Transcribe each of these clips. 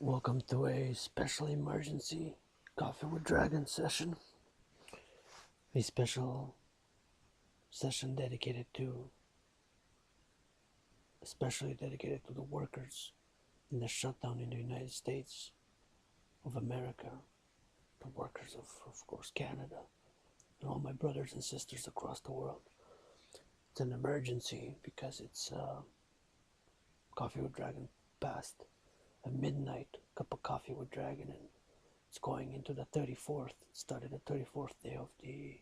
Welcome to a special emergency Coffee with Dragon session. A special session especially dedicated to the workers in the shutdown in the United States of America, the workers of course, Canada, and all my brothers and sisters across the world. It's an emergency because it's Coffee with Dragon passed a midnight cup of coffee with Dragon, and it's going into the 34th. It started the 34th day of the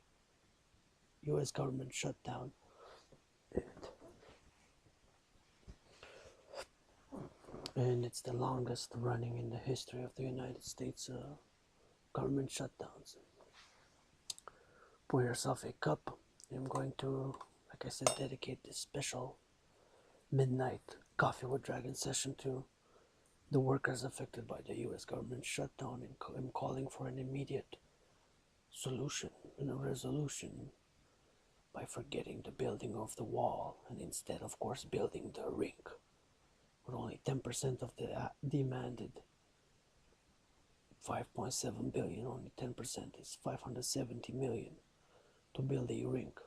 U.S. government shutdown. And it's the longest running in the history of the United States government shutdowns. Pour yourself a cup. I'm going to, like I said, dedicate this special midnight Coffee with Dragon session to the workers affected by the U.S. government shutdown, and I'm calling for an immediate solution and a resolution by forgetting the building of the wall and instead, of course, building the rink. With only 10% of the demanded 5.7 billion, only 10% is 570 million to build a rink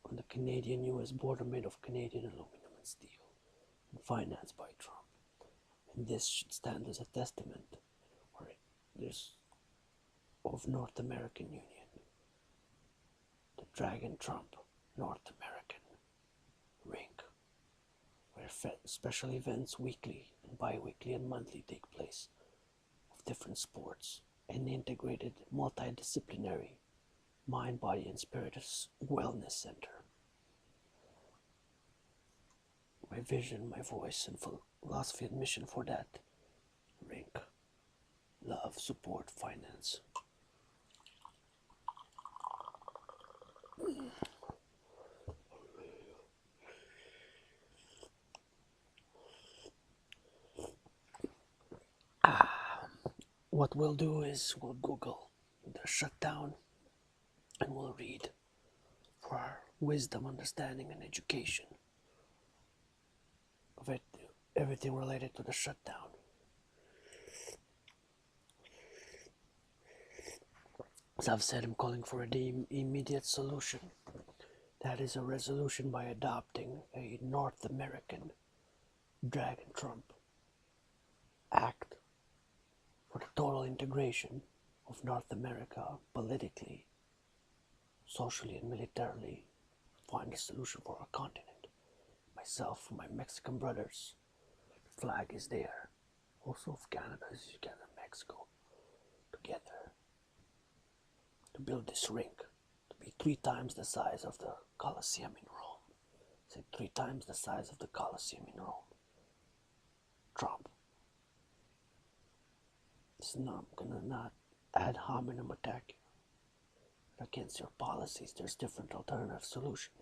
on the Canadian-US border made of Canadian aluminum and steel and financed by Trump. And this should stand as a testament of North American Union, the Dragan Trump North American Rink, where special events weekly and bi-weekly and monthly take place of different sports, an integrated multidisciplinary mind, body and spirit wellness center. My vision, my voice and philosophy and mission for that rink: love, support, finance. What we'll do is we'll Google the shutdown and we'll read for our wisdom, understanding, and education of it, everything related to the shutdown. As I've said, I'm calling for an immediate solution. That is a resolution by adopting a North American Dragan Trump Act for the total integration of North America politically, socially, and militarily. Find a solution for our continent. Myself, my Mexican brothers, the flag is there. Also of Canada, as you Canada, Mexico, together to build this rink to be 3 times the size of the Colosseum in Rome. Say 3 times the size of the Colosseum in Rome. Trump. It's not gonna not ad hominem attack you against your policies. There's different alternative solution.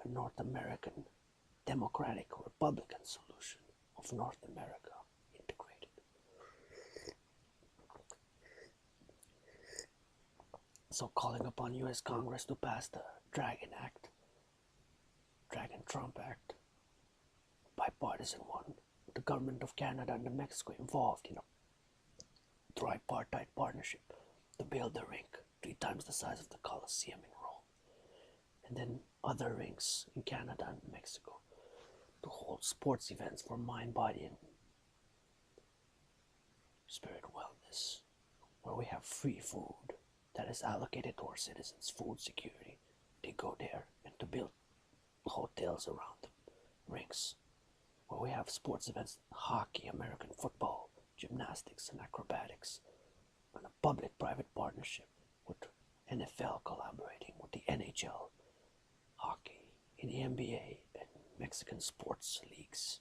A North American Democratic Republican solution of North America integrated. So calling upon U.S. Congress to pass the Dragan Act, Dragan Trump Act, bipartisan one, with the government of Canada and Mexico involved in a tripartite partnership to build the rink 3 times the size of the Colosseum in Rome, and then other rinks in Canada and Mexico to hold sports events for mind, body, and spirit wellness, where we have free food that is allocated to our citizens, food security. They go there, and to build hotels around the rinks, where we have sports events, hockey, American football, gymnastics, and acrobatics, and a public-private partnership with NFL collaborating with the NHL, hockey, in the NBA, and Mexican sports leagues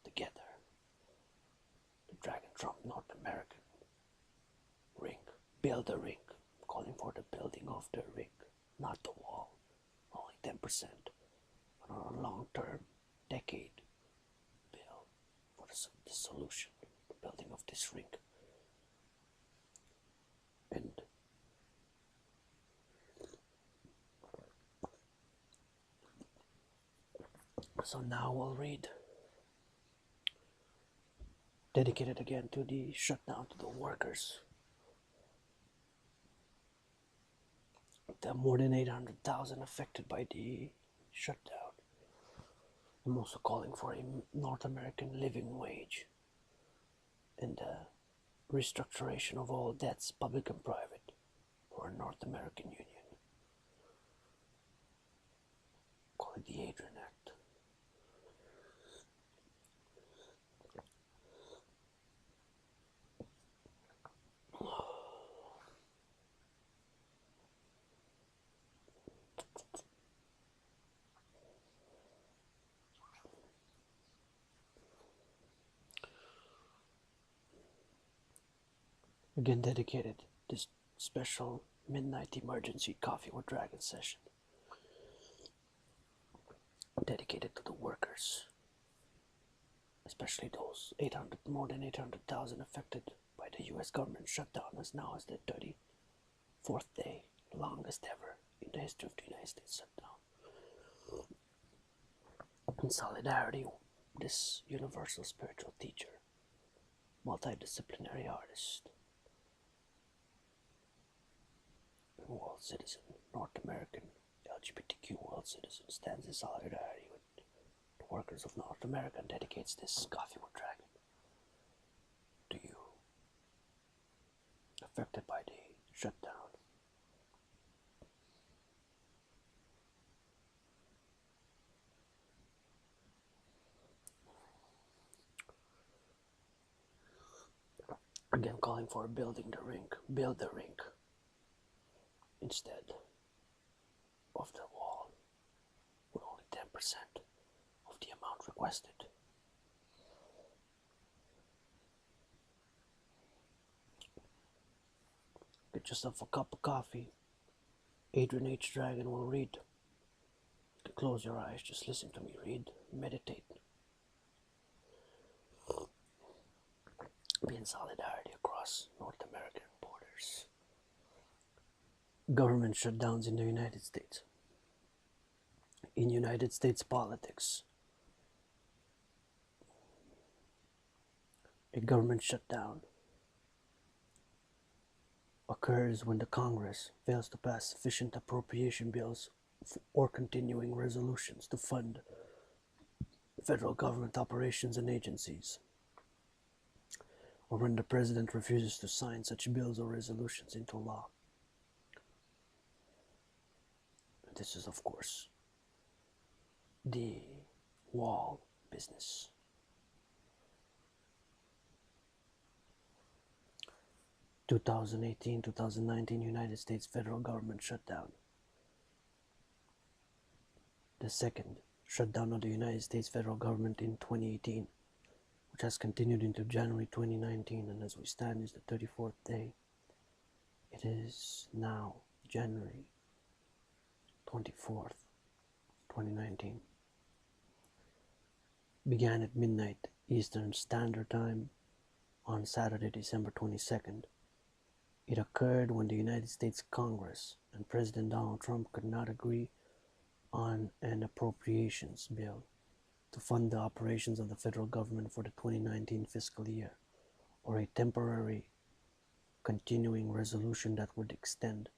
together. The Dragan Trump North American rink. Build a rink. I'm calling for the building of the rink, not the wall. Only 10%. But on a long-term, decade bill for the solution, the building of this rink. And so now we'll read dedicated again to the shutdown to the workers. There are more than 800,000 affected by the shutdown. I'm also calling for a North American living wage and the restructuration of all debts, public and private, for a North American Union. Call it the Adrian Act. Again, dedicated this special midnight emergency coffee with Dragan session, dedicated to the workers, especially those more than 800,000 affected by the U.S. government shutdown, as now as the 34th day, longest ever in the history of the United States shutdown. In solidarity, this universal spiritual teacher, multidisciplinary artist, world citizen, North American LGBTQ world citizen, stands in solidarity with the workers of North America and dedicates this coffee with Dragan to you, affected by the shutdown. Again, calling for building the rink, build the rink instead of the wall with only 10% of the amount requested. Get yourself a cup of coffee. Adrian H. Dragan will read. You can close your eyes, just listen to me read, meditate. Be in solidarity across North American borders. Government shutdowns in the United States. In United States politics, a government shutdown occurs when the Congress fails to pass sufficient appropriation bills or continuing resolutions to fund federal government operations and agencies, or when the President refuses to sign such bills or resolutions into law. This is, of course, the wall business. In 2018-2019 United States federal government shutdown. The second shutdown of the United States federal government in 2018, which has continued into January 2019, and as we stand is the 34th day. It is now January 24th, 2019. Began at midnight Eastern Standard Time on Saturday, December 22nd. It occurred when the United States Congress and President Donald Trump could not agree on an appropriations bill to fund the operations of the federal government for the 2019 fiscal year, or a temporary continuing resolution that would extend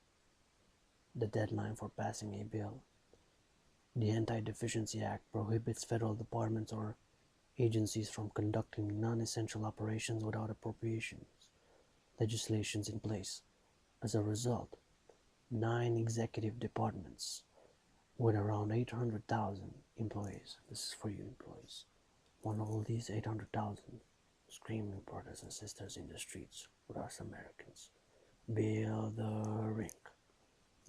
the deadline for passing a bill. The Anti-Deficiency Act prohibits federal departments or agencies from conducting non-essential operations without appropriations legislations in place. As a result, 9 executive departments with around 800,000 employees, this is for you employees, want all these 800,000 screaming brothers and sisters in the streets with us Americans. Build the rink,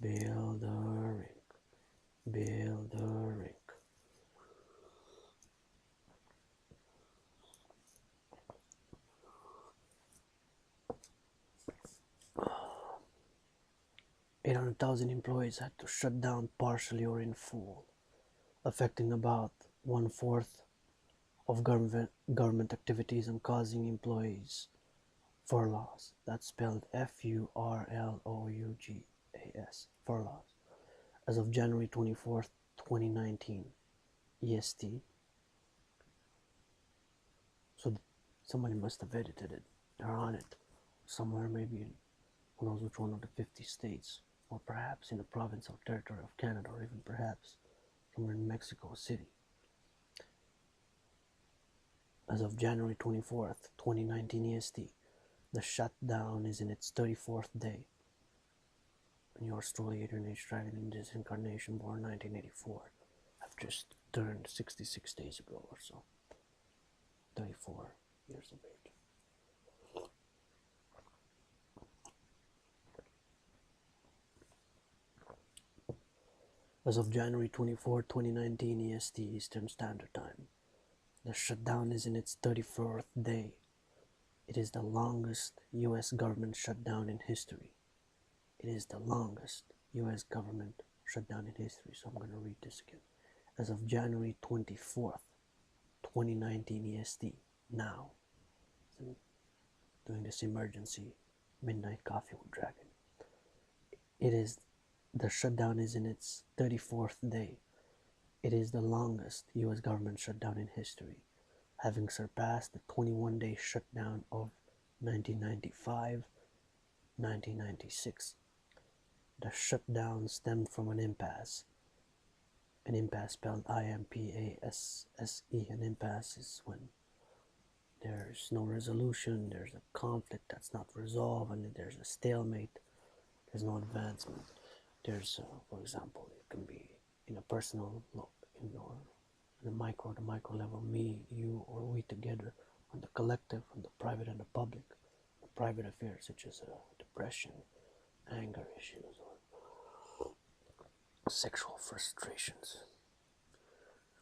build the rink, build the rink. $800,000 employees had to shut down partially or in full, affecting about 1/4 of government activities and causing employees furloughs. That's spelled Furloughs, furloughs. As of January 24th, 2019, EST. So Somebody must have edited it. They're on it. Somewhere, maybe in who knows which one of the 50 states, or perhaps in the province or territory of Canada, or even perhaps somewhere in Mexico City. As of January 24th, 2019 EST, the shutdown is in its 34th day. And yours truly, Adrian H. Dragan, in this incarnation, born 1984. I've just turned 66 days ago or so. 34 years of age. As of January 24, 2019 EST, Eastern Standard Time, the shutdown is in its 34th day. It is the longest U.S. government shutdown in history. It is the longest U.S. government shutdown in history. So I'm going to read this again. As of January 24th, 2019 EST, now, doing this emergency midnight coffee with Dragan. The shutdown is in its 34th day. It is the longest U.S. government shutdown in history, having surpassed the 21-day shutdown of 1995-1996. The shutdown stemmed from an impasse. An impasse spelled I-M-P-A-S-S-E. An impasse is when there's no resolution, there's a conflict that's not resolved, and there's a stalemate, there's no advancement. There's, for example, it can be in a personal look, in the micro level, me, you, or we together, on the collective, on the private and the public, the private affairs such as depression, anger issues, or sexual frustrations,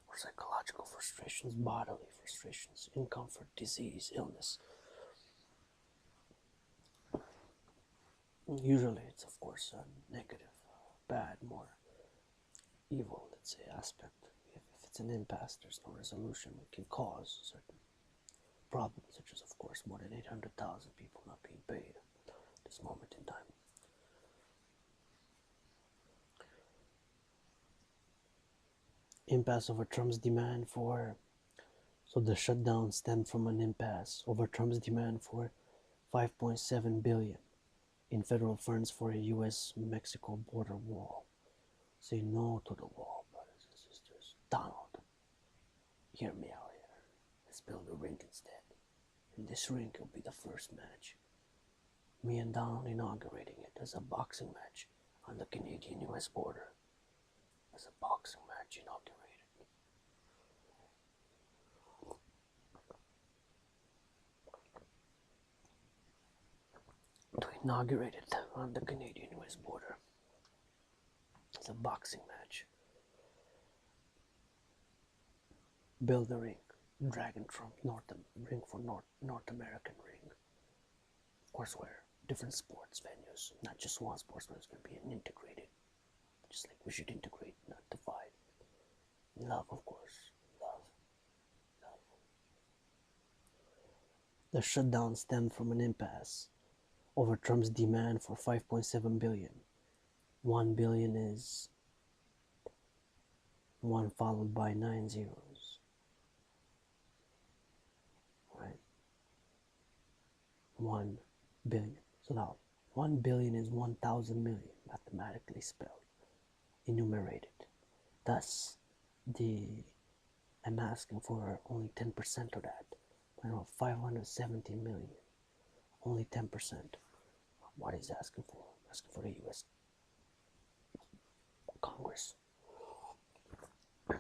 or psychological frustrations, bodily frustrations, discomfort, disease, illness. Usually it's, of course, a negative, bad, more evil, let's say, aspect. If it's an impasse, there's no resolution, it can cause certain problems, such as, of course, more than 800,000 people not being paid at this moment in time. Impasse over Trump's demand for, so the shutdown stemmed from an impasse over Trump's demand for $5.7 billion in federal funds for a U.S.-Mexico border wall. Say no to the wall, brothers and sisters. Donald, hear me out here. Let's build a rink instead. And this rink will be the first match. Me and Donald inaugurating it as a boxing match on the Canadian-U.S. border. As a boxing match inaugurated. To inaugurate it on the Canadian-U.S. border. It's a boxing match. Build a rink. Dragan Trump rink for North American ring. Of course, where different sports venues, not just one sports venue, is going to be an integrated. Just like we should integrate, not divide. Love, of course. Love. The shutdown stemmed from an impasse over Trump's demand for $5.7 billion. $1 billion is 1 followed by 9 zeros. Right? 1 billion. So now, 1 billion is 1,000 million, mathematically spelled, enumerated. Thus, I'm asking for only 10% of that. I know 570 million, only 10%. What he's asking for? Asking for the U.S. Congress.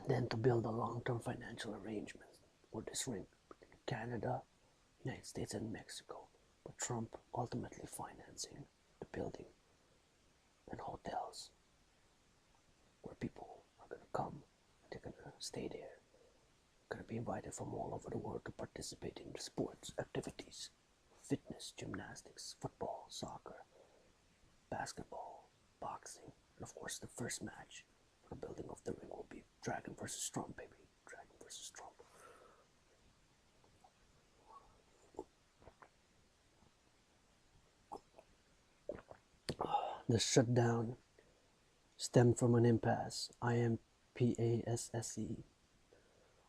Then to build a long-term financial arrangement for this ring between Canada, United States, and Mexico, but Trump ultimately financing the building and hotels where people are going to come, they're going to stay there, going to be invited from all over the world to participate in the sports activities, fitness, gymnastics, football, soccer, basketball, boxing, and of course the first match for the building of the ring will be Dragan versus Trump, baby. Dragan versus Trump. The shutdown stemmed from an impasse, IMPASSE,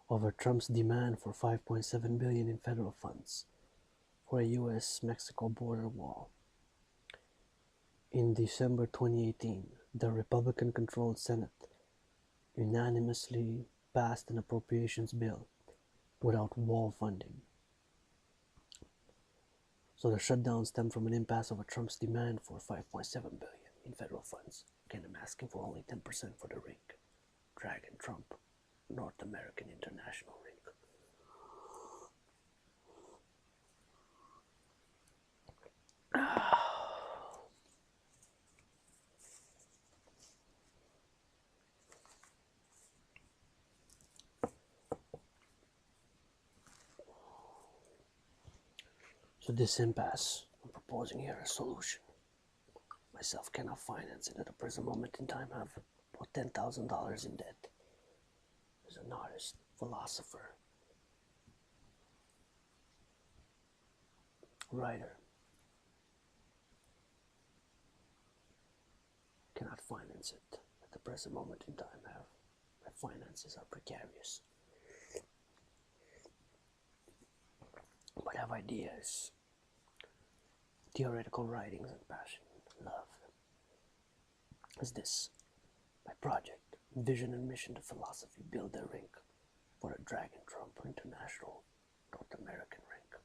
over Trump's demand for $5.7 billion in federal funds for a U.S.-Mexico border wall. In December 2018, the Republican-controlled Senate unanimously passed an appropriations bill without wall funding. So the shutdown stemmed from an impasse over Trump's demand for $5.7 billion in federal funds. Again, I'm asking for only 10% for the Rink, Dragan, Trump, North American International Rink. So this impasse, I'm proposing here a solution. Myself cannot finance it at the present moment in time. I have about $10,000 in debt. As an artist, philosopher, writer, cannot finance it at the present moment in time. My finances are precarious, but I have ideas, theoretical writings, and passion, and love. Is this my project, vision and mission to philosophy, build a Rink for a Dragan, Trump, International, North American Rink.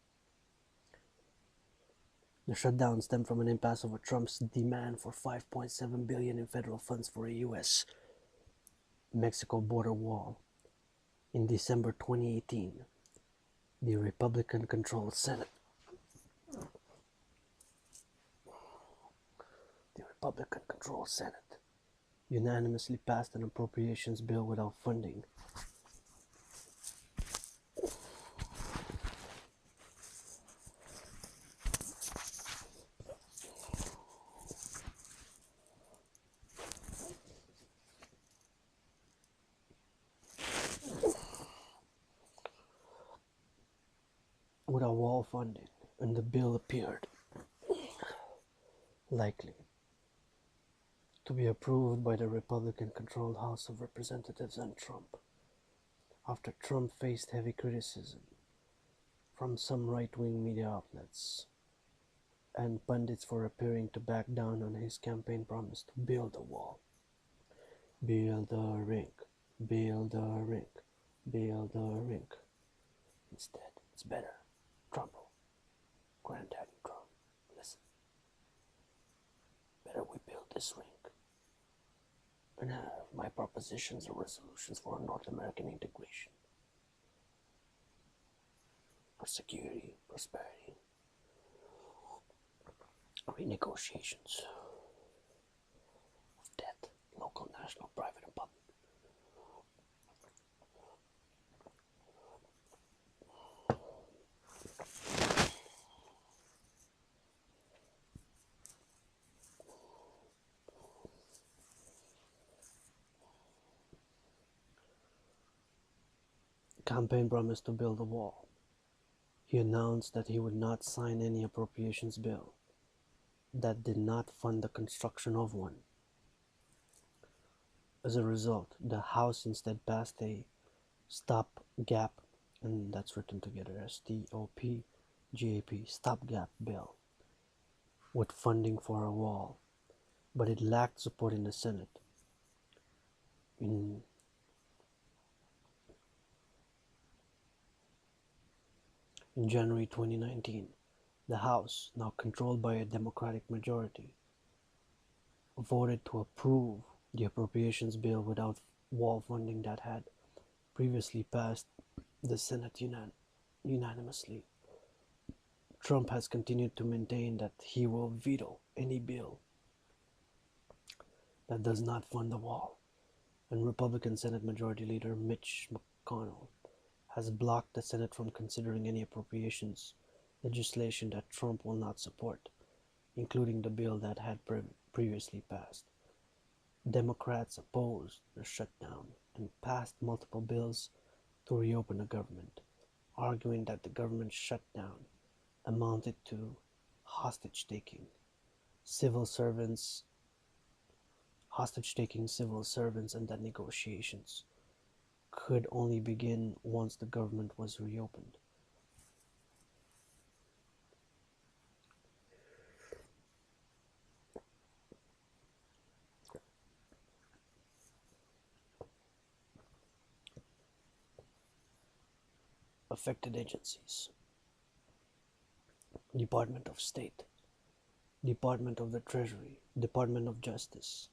The shutdown stemmed from an impasse over Trump's demand for $5.7 billion in federal funds for a U.S.-Mexico border wall. In December 2018, the Republican-controlled Senate unanimously passed an appropriations bill without funding. Without wall funding, and the bill appeared likely to be approved by the Republican-controlled House of Representatives and Trump, after Trump faced heavy criticism from some right-wing media outlets and pundits for appearing to back down on his campaign promise to build a wall. Build a Rink, build a Rink, build a Rink. Instead, it's better. Trump, Granddaddy Trump, listen. Better we build this Rink and have my propositions or resolutions for North American integration, for security, prosperity, renegotiations of debt, local, national, private, and public. Campaign promised to build a wall. He announced that he would not sign any appropriations bill that did not fund the construction of one. As a result, the House instead passed a stopgap, and that's written together, S-T-O-P-G-A-P, stopgap bill, with funding for a wall, but it lacked support in the Senate. In January 2019, the House, now controlled by a Democratic majority, voted to approve the appropriations bill without wall funding that had previously passed the Senate unanimously. Trump has continued to maintain that he will veto any bill that does not fund the wall, and Republican Senate Majority Leader Mitch McConnell has blocked the Senate from considering any appropriations legislation that Trump will not support, including the bill that had previously passed. Democrats opposed the shutdown and passed multiple bills to reopen the government, arguing that the government shutdown amounted to hostage-taking civil servants, and that negotiations could only begin once the government was reopened. Affected agencies: Department of State, Department of the Treasury, Department of Justice,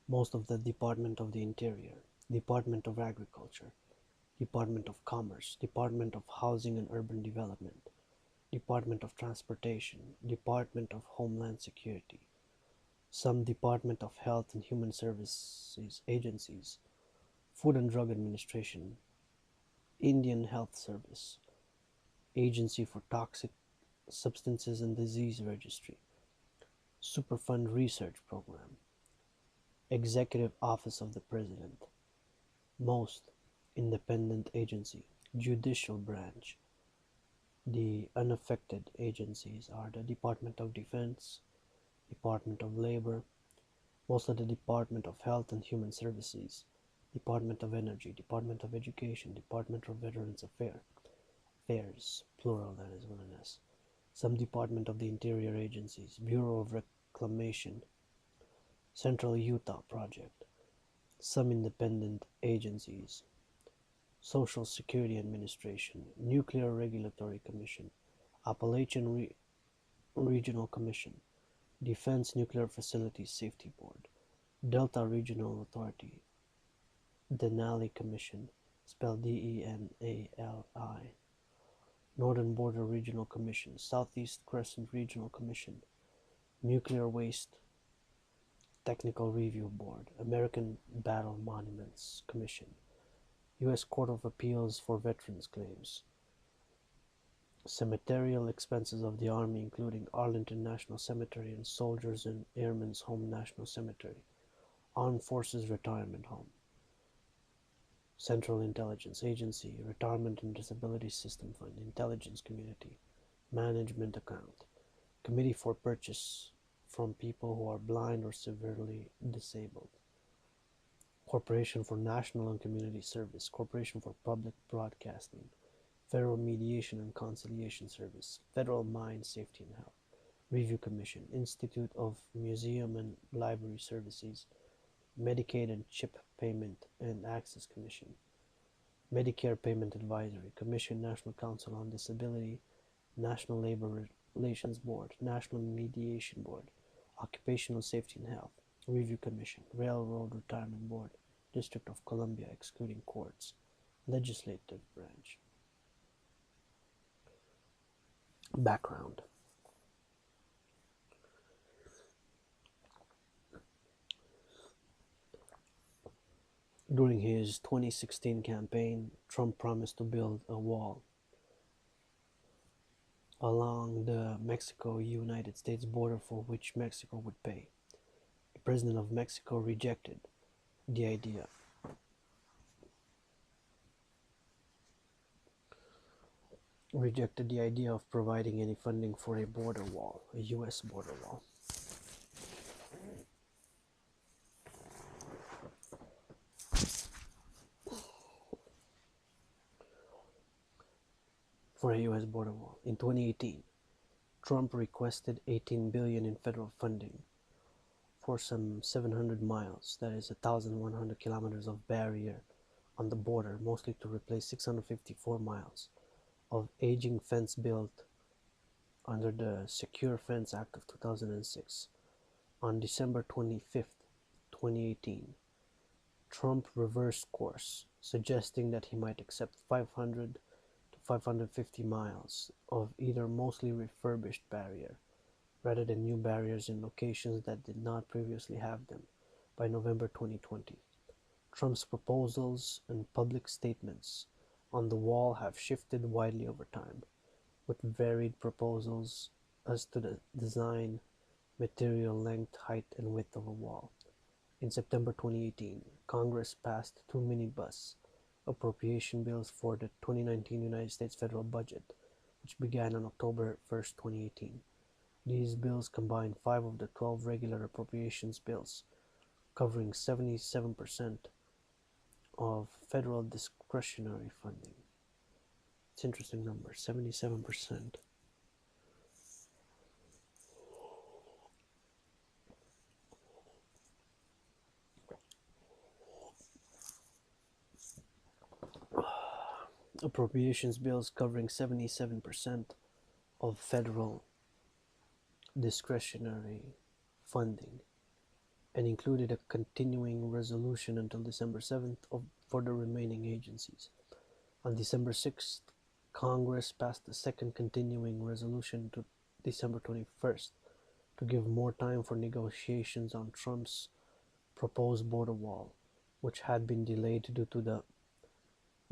most of the Department of the Interior, Department of Agriculture, Department of Commerce, Department of Housing and Urban Development, Department of Transportation, Department of Homeland Security, some Department of Health and Human Services agencies, Food and Drug Administration, Indian Health Service, Agency for Toxic Substances and Disease Registry, Superfund Research Program, Executive Office of the President, most independent agency, Judicial Branch. The unaffected agencies are the Department of Defense, Department of Labor, most of the Department of Health and Human Services, Department of Energy, Department of Education, Department of Veterans Affairs, plural that is with an S, some Department of the Interior agencies, Bureau of Reclamation, Central Utah Project, some independent agencies, Social Security Administration, Nuclear Regulatory Commission, Appalachian Regional Commission, Defense Nuclear Facilities Safety Board, Delta Regional Authority, Denali Commission, spelled Denali, Northern Border Regional Commission, Southeast Crescent Regional Commission, Nuclear Waste Technical Review Board, American Battle Monuments Commission, U.S. Court of Appeals for Veterans Claims, Cemeterial expenses of the Army, including Arlington National Cemetery and Soldiers and Airmen's Home National Cemetery, Armed Forces Retirement Home, Central Intelligence Agency, Retirement and Disability System Fund, Intelligence Community, Management Account, Committee for Purchase from people who are blind or severely disabled, Corporation for National and Community Service, Corporation for Public Broadcasting, Federal Mediation and Conciliation Service, Federal Mine Safety and Health, Review Commission, Institute of Museum and Library Services, Medicaid and CHIP Payment and Access Commission, Medicare Payment Advisory Commission, National Council on Disability, National Labor Relations Board, National Mediation Board, Occupational Safety and Health, Review Commission, Railroad Retirement Board, District of Columbia excluding courts, Legislative Branch. Background. During his 2016 campaign, Trump promised to build a wall along the Mexico-United States border for which Mexico would pay. The President of Mexico rejected the idea. Of providing any funding for a border wall, a U.S. border wall. In 2018, Trump requested $18 billion in federal funding for some 700 miles, that is 1,100 kilometers of barrier on the border, mostly to replace 654 miles of aging fence built under the Secure Fence Act of 2006. On December 25, 2018, Trump reversed course, suggesting that he might accept 500 to 550 miles of either mostly refurbished barrier, rather than new barriers in locations that did not previously have them, by November 2020. Trump's proposals and public statements on the wall have shifted widely over time, with varied proposals as to the design, material, length, height, and width of a wall. In September 2018, Congress passed two minibus appropriation bills for the 2019 United States federal budget, which began on October 1, 2018. These bills combine 5 of the 12 regular appropriations bills, covering 77% of federal discretionary funding. It's an interesting number, 77%. Appropriations bills covering 77% of federal discretionary funding and included a continuing resolution until December 7th for the remaining agencies. On December 6th, Congress passed a second continuing resolution to December 21st to give more time for negotiations on Trump's proposed border wall, which had been delayed due to the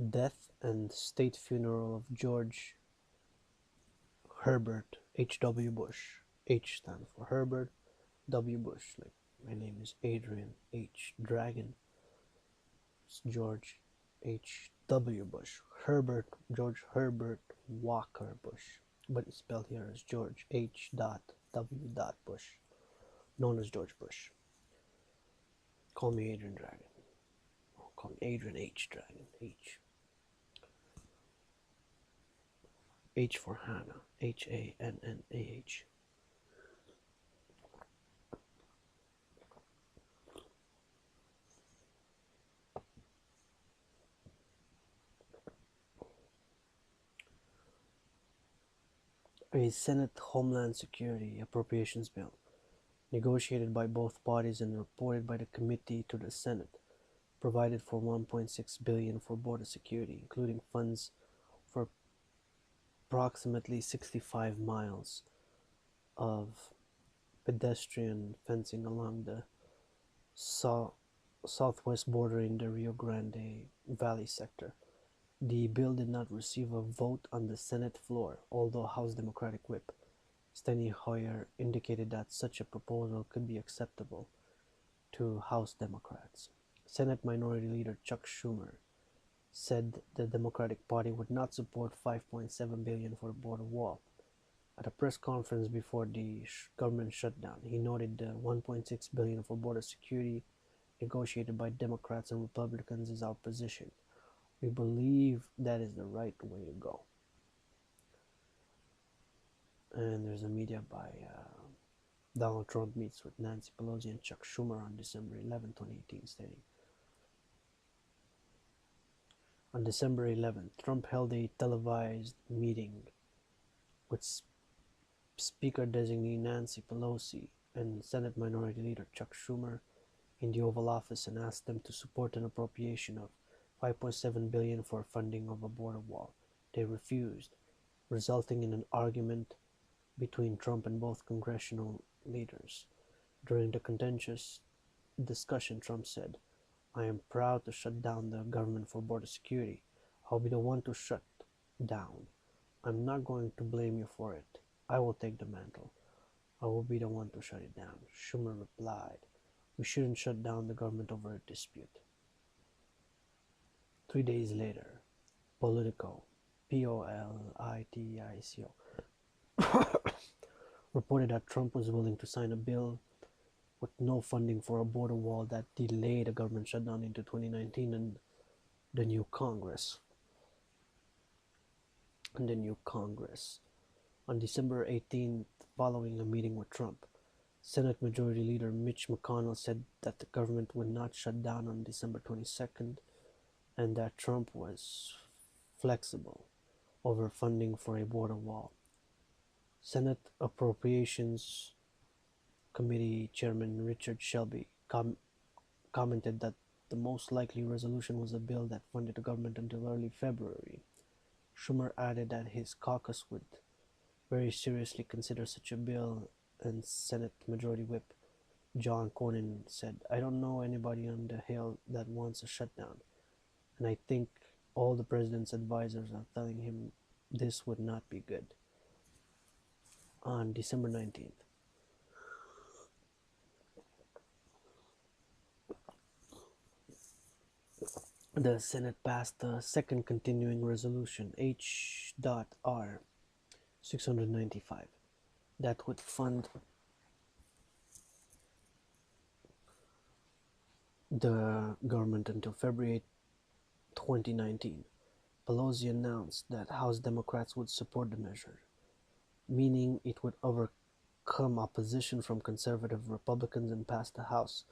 death and state funeral of George Herbert H.W. Bush. H stands for Herbert, W. Bush. Like, my name is Adrian H. Dragan. It's George H.W. Bush. George Herbert Walker Bush. But it's spelled here as George H.W. Bush. Known as George Bush. Call me Adrian Dragan. Call me Adrian H. Dragan. H for Hannah. Hannah. A Senate Homeland Security Appropriations Bill, negotiated by both parties and reported by the committee to the Senate, provided for $1.6 billion for border security, including funds for approximately 65 miles of pedestrian fencing along the southwest border in the Rio Grande Valley sector. The bill did not receive a vote on the Senate floor, although House Democratic Whip Steny Hoyer indicated that such a proposal could be acceptable to House Democrats. Senate Minority Leader Chuck Schumer said the Democratic Party would not support $5.7 billion for a border wall. At a press conference before the government shutdown, he noted the $1.6 billion for border security negotiated by Democrats and Republicans is our position. We believe that is the right way to go. And there's a media by Donald Trump meets with Nancy Pelosi and Chuck Schumer on December 11, 2018, stating, on December 11th, Trump held a televised meeting with Speaker-designee Nancy Pelosi and Senate Minority Leader Chuck Schumer in the Oval Office and asked them to support an appropriation of $5.7 billion for funding of a border wall. They refused, resulting in an argument between Trump and both congressional leaders. During the contentious discussion, Trump said, I am proud to shut down the government for border security. I'll be the one to shut down. I'm not going to blame you for it. I will take the mantle. I will be the one to shut it down. Schumer replied, we shouldn't shut down the government over a dispute. 3 days later, Politico, Politico, reported that Trump was willing to sign a bill with no funding for a border wall that delayed a government shutdown into 2019 and the new Congress. On December 18th, following a meeting with Trump, Senate Majority Leader Mitch McConnell said that the government would not shut down on December 22nd and that Trump was flexible over funding for a border wall. Senate Appropriations Committee Chairman Richard Shelby commented that the most likely resolution was a bill that funded the government until early February. Schumer added that his caucus would very seriously consider such a bill, and Senate Majority Whip John Cornyn said, I don't know anybody on the Hill that wants a shutdown, and I think all the president's advisors are telling him this would not be good. On December 19th, the Senate passed a second continuing resolution, H.R. 695, that would fund the government until February 2019, Pelosi announced that House Democrats would support the measure, meaning it would overcome opposition from conservative Republicans and pass the House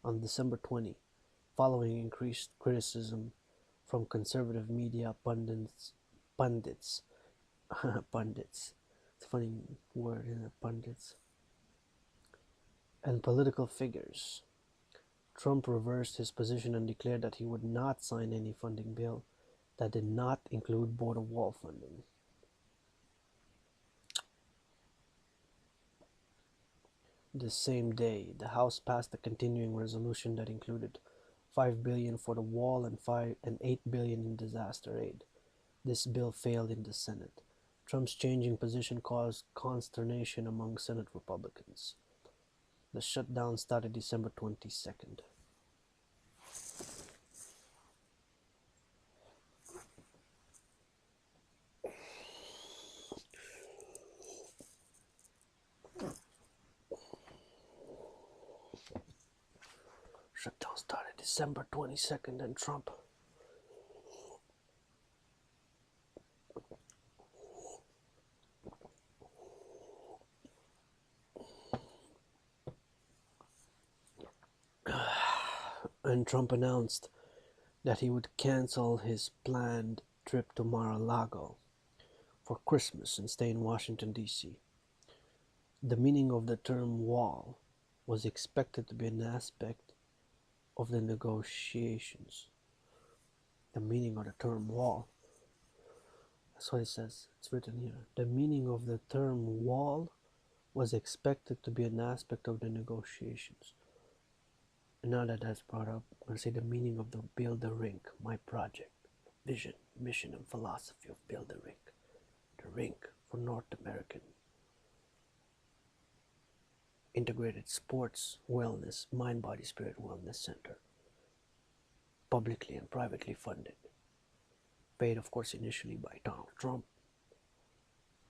on December 20, following increased criticism from conservative media pundits, pundits, it's a funny word, isn't it, pundits, and political figures. Trump reversed his position and declared that he would not sign any funding bill that did not include border wall funding. The same day, the House passed a continuing resolution that included $5 billion for the wall and $8 billion in disaster aid. This bill failed in the Senate. Trump's changing position caused consternation among Senate Republicans. The shutdown started December 22nd. Shutdown started December 22nd, and Trump announced that he would cancel his planned trip to Mar-a-Lago for Christmas and stay in Washington, D.C. The meaning of the term wall was expected to be an aspect of the negotiations. The meaning of the term wall, that's what it says, it's written here. The meaning of the term wall was expected to be an aspect of the negotiations. And now that that's brought up, I'm going to say the meaning of the Build a Rink, my project, vision, mission, and philosophy of Build a Rink. The Rink for North American Integrated Sports, Wellness, Mind, Body, Spirit Wellness Center. Publicly and privately funded. Paid, of course, initially by Donald Trump,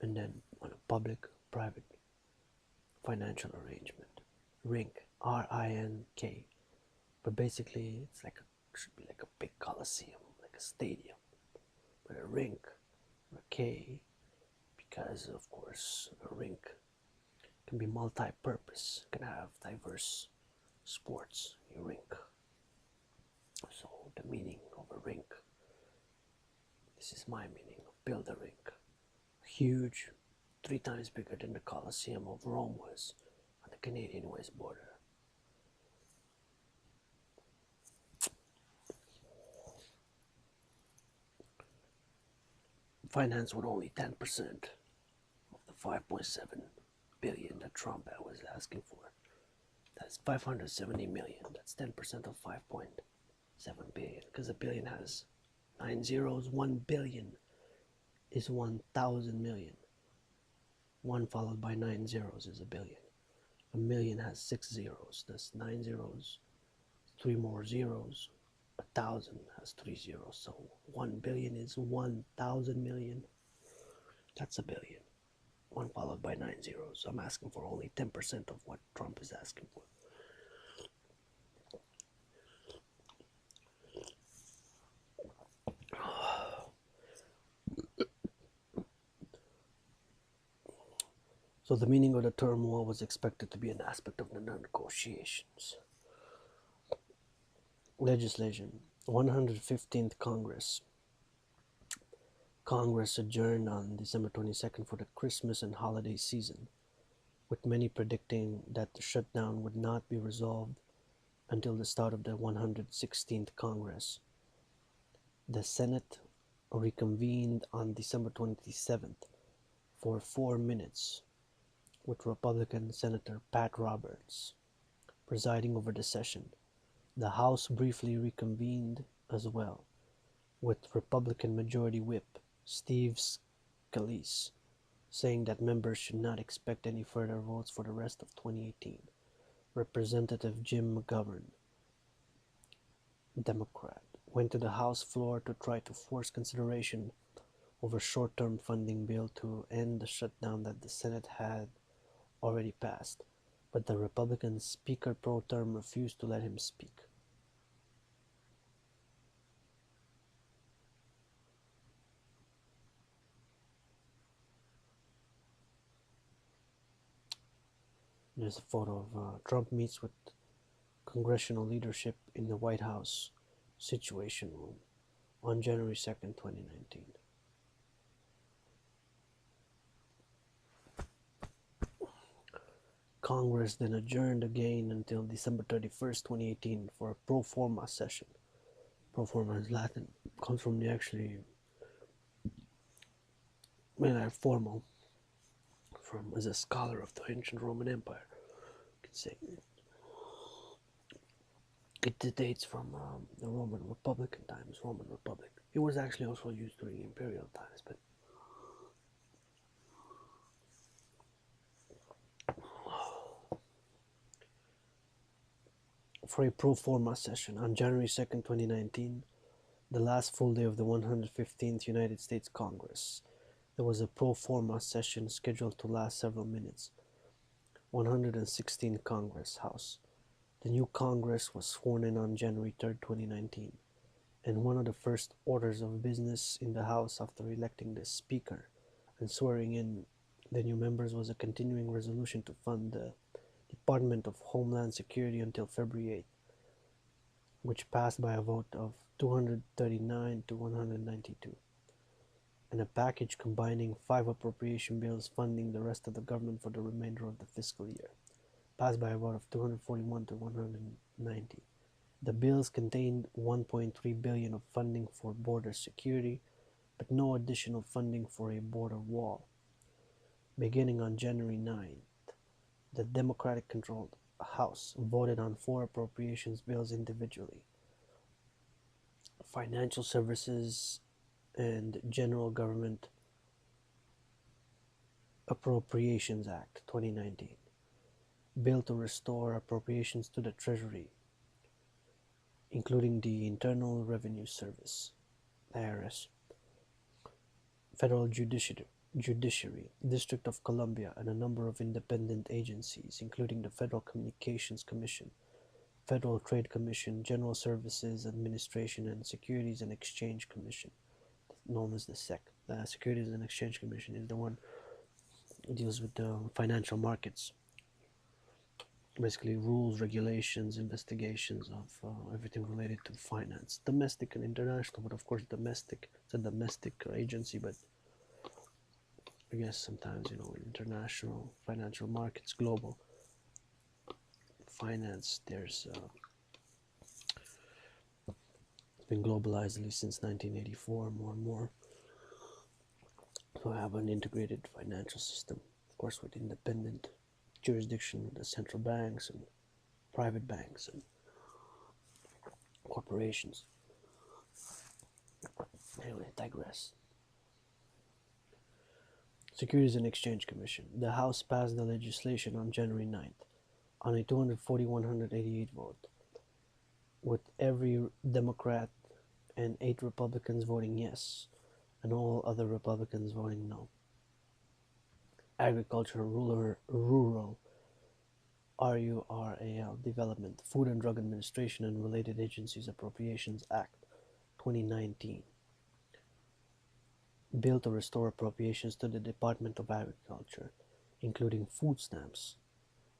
and then on a public-private financial arrangement. Rink, R-I-N-K. But basically, it's like should be like a big coliseum, like a stadium. But a rink, or a K, because of course a rink can be multi-purpose, can have diverse sports, a rink. So the meaning of a rink, this is my meaning of Build a Rink. Huge, 3 times bigger than the Colosseum of Rome was on the Canadian-West border. Financed with only 10% of the 5.7 billion that Trump was asking for. That's 570 million. That's 10% of 5.7 billion, because a billion has 9 zeros. 1 billion is 1,000 million. 1 followed by 9 zeros is a billion. A million has 6 zeros. That's 9 zeros. 3 more zeros. 1,000 has 3 zeros. So 1 billion is 1,000 million. That's a billion. 1 followed by 9 zeros. I'm asking for only 10% of what Trump is asking for. So the meaning of the term war was expected to be an aspect of the negotiations. Legislation. 115th Congress. Congress adjourned on December 22nd for the Christmas and holiday season, with many predicting that the shutdown would not be resolved until the start of the 116th Congress. The Senate reconvened on December 27th for 4 minutes, with Republican Senator Pat Roberts presiding over the session. The House briefly reconvened as well, with Republican Majority Whip Steve Scalise saying that members should not expect any further votes for the rest of 2018. Representative Jim McGovern, Democrat, went to the House floor to try to force consideration over a short-term funding bill to end the shutdown that the Senate had already passed, but the Republican Speaker pro tem refused to let him speak. There's a photo of Trump meets with congressional leadership in the White House Situation Room on January 2nd, 2019. Congress then adjourned again until December 31st, 2018 for a pro forma session. Pro forma is Latin, comes from the actually, formal, from as a scholar of the ancient Roman Empire. You could say it dates from the Roman Republican times, Roman Republic. It was actually also used during imperial times, but for a pro forma session on January 2nd, 2019, the last full day of the 115th United States Congress. There was a pro forma session scheduled to last several minutes. 116th Congress House. The new Congress was sworn in on January 3rd, 2019, and one of the first orders of business in the House after electing the Speaker and swearing in the new members was a continuing resolution to fund the Department of Homeland Security until February 8th, which passed by a vote of 239 to 192, and a package combining 5 appropriation bills funding the rest of the government for the remainder of the fiscal year, passed by a vote of 241 to 190. The bills contained $1.3 billion of funding for border security, but no additional funding for a border wall. Beginning on January 9th, the Democratic-controlled House voted on 4 appropriations bills individually: Financial Services and General Government Appropriations Act 2019, Bill to restore appropriations to the Treasury, including the Internal Revenue Service, IRS, Federal Judiciary, District of Columbia, and a number of independent agencies, including the Federal Communications Commission, Federal Trade Commission, General Services Administration, and Securities and Exchange Commission, known as the SEC. The Securities and Exchange Commission is the one that deals with the financial markets. Basically, rules, regulations, investigations of everything related to finance, domestic and international. But of course, domestic, it's a domestic agency, but I guess sometimes, international financial markets, global finance, there's it's been globalized at least since 1984, more and more. So I have an integrated financial system, of course, with independent jurisdiction, the central banks and private banks and corporations. Anyway, I digress. Securities and Exchange Commission. The House passed the legislation on January 9th on a 240-188 vote, with every Democrat and 8 Republicans voting yes, and all other Republicans voting no. Agriculture, Rural RURAL Development, Food and Drug Administration and Related Agencies Appropriations Act 2019. Bill to restore appropriations to the Department of Agriculture, including food stamps,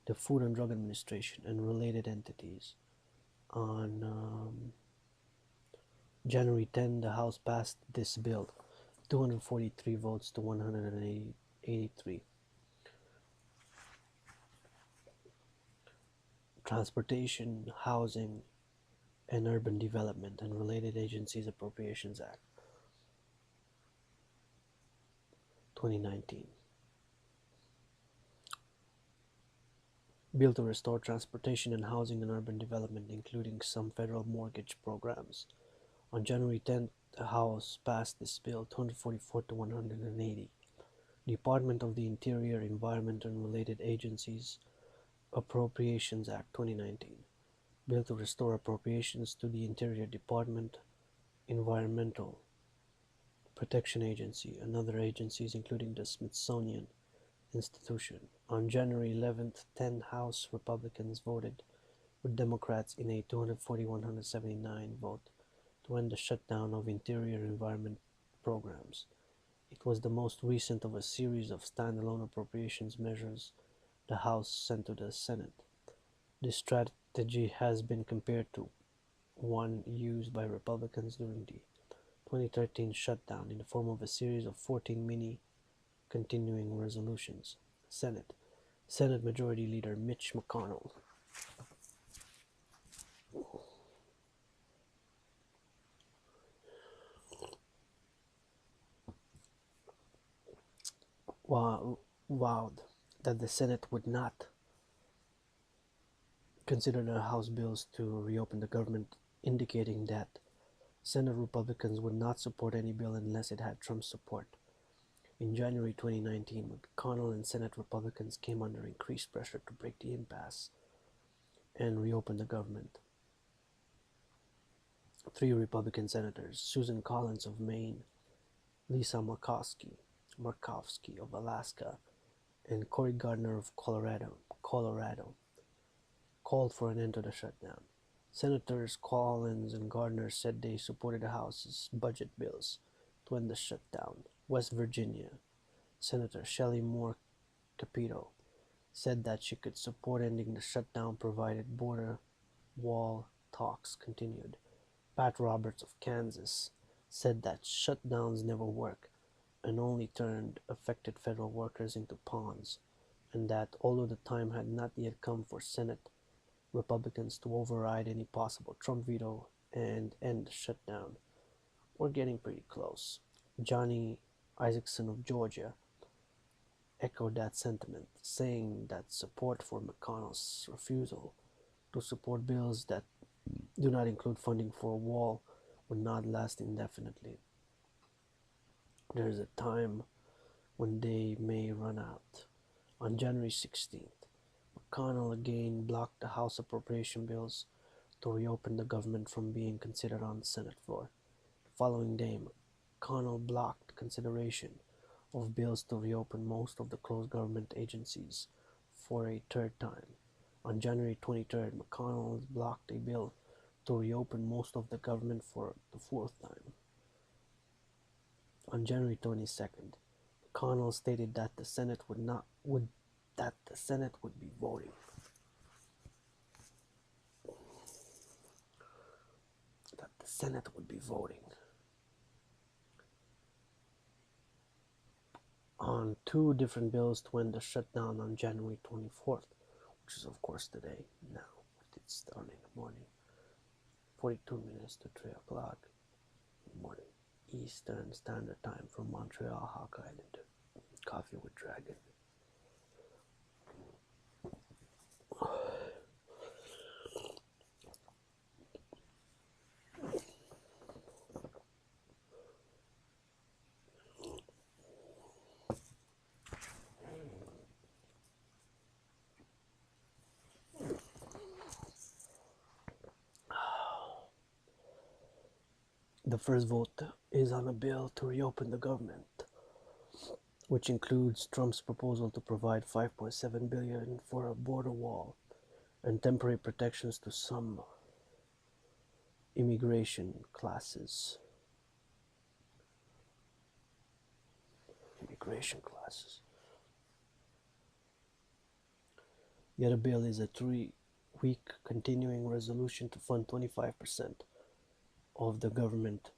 the Food and Drug Administration, and related entities. On January 10, the House passed this bill, 243 votes to 183. Transportation, Housing, and Urban Development and Related Agencies Appropriations Act 2019. Bill to restore transportation and housing and urban development, including some federal mortgage programs. On January 10th, the House passed this bill, 244 to 180. Department of the Interior, Environment and Related Agencies Appropriations Act 2019. Bill to restore appropriations to the Interior Department, Environmental Protection Agency, and other agencies, including the Smithsonian Institution. On January 11th, 10 House Republicans voted with Democrats in a 240-179 vote to end the shutdown of Interior Environment programs. It was the most recent of a series of standalone appropriations measures the House sent to the Senate. This strategy has been compared to one used by Republicans during the 2013 shutdown in the form of a series of 14 mini continuing resolutions. Senate. Senate Majority Leader Mitch McConnell vowed that the Senate would not consider the House bills to reopen the government, indicating that Senate Republicans would not support any bill unless it had Trump's support. In January 2019, McConnell and Senate Republicans came under increased pressure to break the impasse and reopen the government. Three Republican senators, Susan Collins of Maine, Lisa Murkowski of Alaska, and Cory Gardner of Colorado, called for an end to the shutdown. Senators Collins and Gardner said they supported the House's budget bills to end the shutdown. West Virginia Senator Shelley Moore Capito said that she could support ending the shutdown provided border wall talks continued. Pat Roberts of Kansas said that shutdowns never work and only turned affected federal workers into pawns, and that although the time had not yet come for Senate Republicans to override any possible Trump veto and end the shutdown, we're getting pretty close. Johnny Isaacson of Georgia echoed that sentiment, saying that support for McConnell's refusal to support bills that do not include funding for a wall would not last indefinitely. There is a time when they may run out. On January 16th, McConnell again blocked the House appropriation bills to reopen the government from being considered on the Senate floor. The following day, McConnell blocked consideration of bills to reopen most of the closed government agencies for a third time. On January 23rd, McConnell blocked a bill to reopen most of the government for the fourth time. On January 22nd, McConnell stated that the Senate would be voting. That the Senate would be voting on two different bills to end the shutdown on January 24th, which is of course today. Now it's early in the morning, 42 minutes to 3 o'clock in the morning, Eastern Standard Time from Montreal, Hawk Island. Coffee with Dragan. The first vote is on a bill to reopen the government, which includes Trump's proposal to provide $5.7 billion for a border wall and temporary protections to some immigration classes. The other bill is a 3-week continuing resolution to fund 25% of the government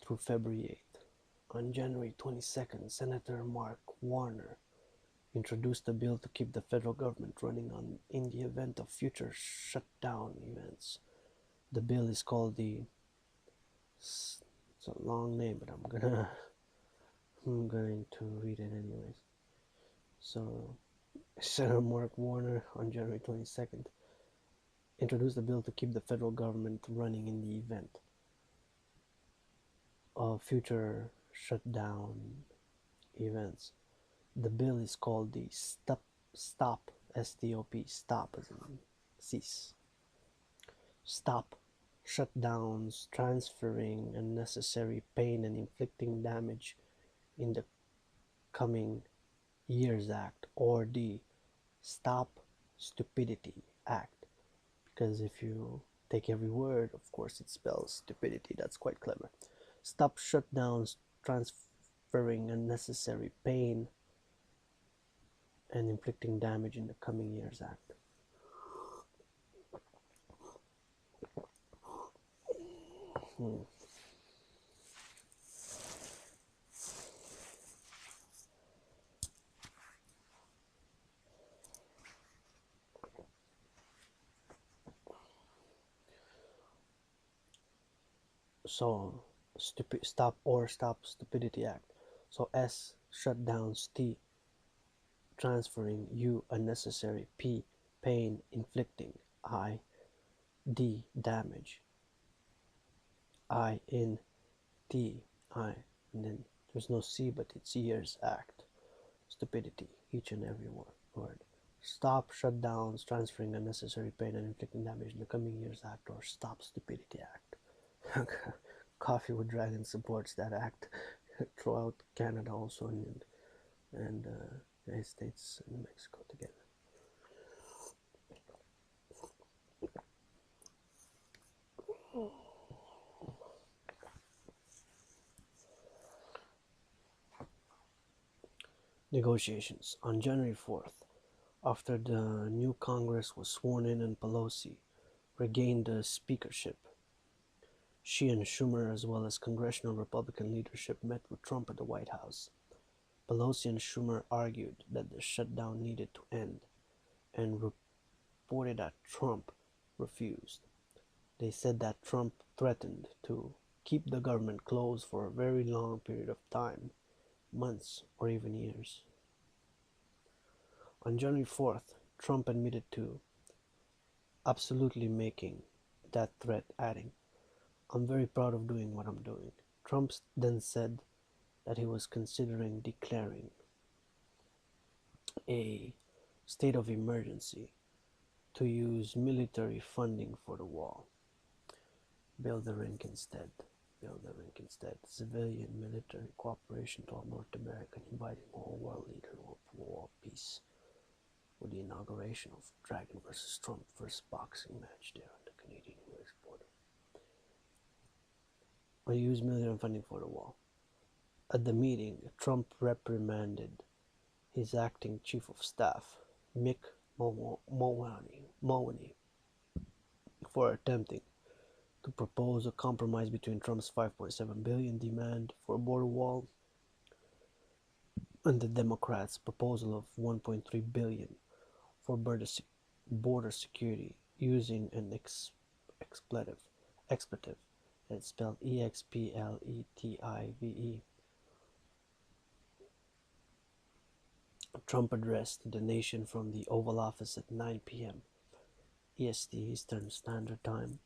through February 8th. On January 22nd, Senator Mark Warner introduced a bill to keep the federal government running in the event of future shutdown events. The bill is called it's a long name, but I'm going to read it anyways. So, Senator Mark Warner on January 22nd introduced a bill to keep the federal government running in the event of future shutdown events. The bill is called the Stop, S-T-O-P, stop as in cease. Stop shutdowns, transferring unnecessary pain and inflicting damage in the coming Years Act, or the Stop Stupidity Act, because if you take every word, of course it spells stupidity. That's quite clever. Stop shutdowns, transferring unnecessary pain and Inflicting Damage in the Coming Years Act. So, Stop Stupidity Act. So S, shutdowns. T, transferring. U, unnecessary. P, pain inflicting. I, D, damage. I, in. T, I, and then there's no C, but it's Years Act. Stupidity, each and every word. Stop Shutdowns, Transferring Unnecessary Pain and Inflicting Damage in the Coming Years Act, or Stop Stupidity Act. Coffee with Dragan supports that act throughout Canada also, and United States and Mexico together. Negotiations. On January 4th, after the new Congress was sworn in and Pelosi regained the speakership, she and Schumer, as well as congressional Republican leadership, met with Trump at the White House. Pelosi and Schumer argued that the shutdown needed to end and reported that Trump refused. They said that Trump threatened to keep the government closed for a very long period of time, months or even years. On January 4th, Trump admitted to absolutely making that threat, adding, "I'm very proud of doing what I'm doing." Trump then said that he was considering declaring a state of emergency to use military funding for the wall. Build the rink instead. Build the rink instead. Civilian military cooperation toward North America, inviting all world leaders for world peace. With the inauguration of Dragan versus Trump first boxing match there on the Canadian-US border. I use military funding for the wall. At the meeting, Trump reprimanded his acting chief of staff, Mick Mulvaney, for attempting to propose a compromise between Trump's $5.7 billion demand for a border wall and the Democrats' proposal of $1.3 billion for border security using an expletive that's spelled EXPLETIVE. Trump addressed the nation from the Oval Office at 9 p.m. EST, Eastern Standard Time,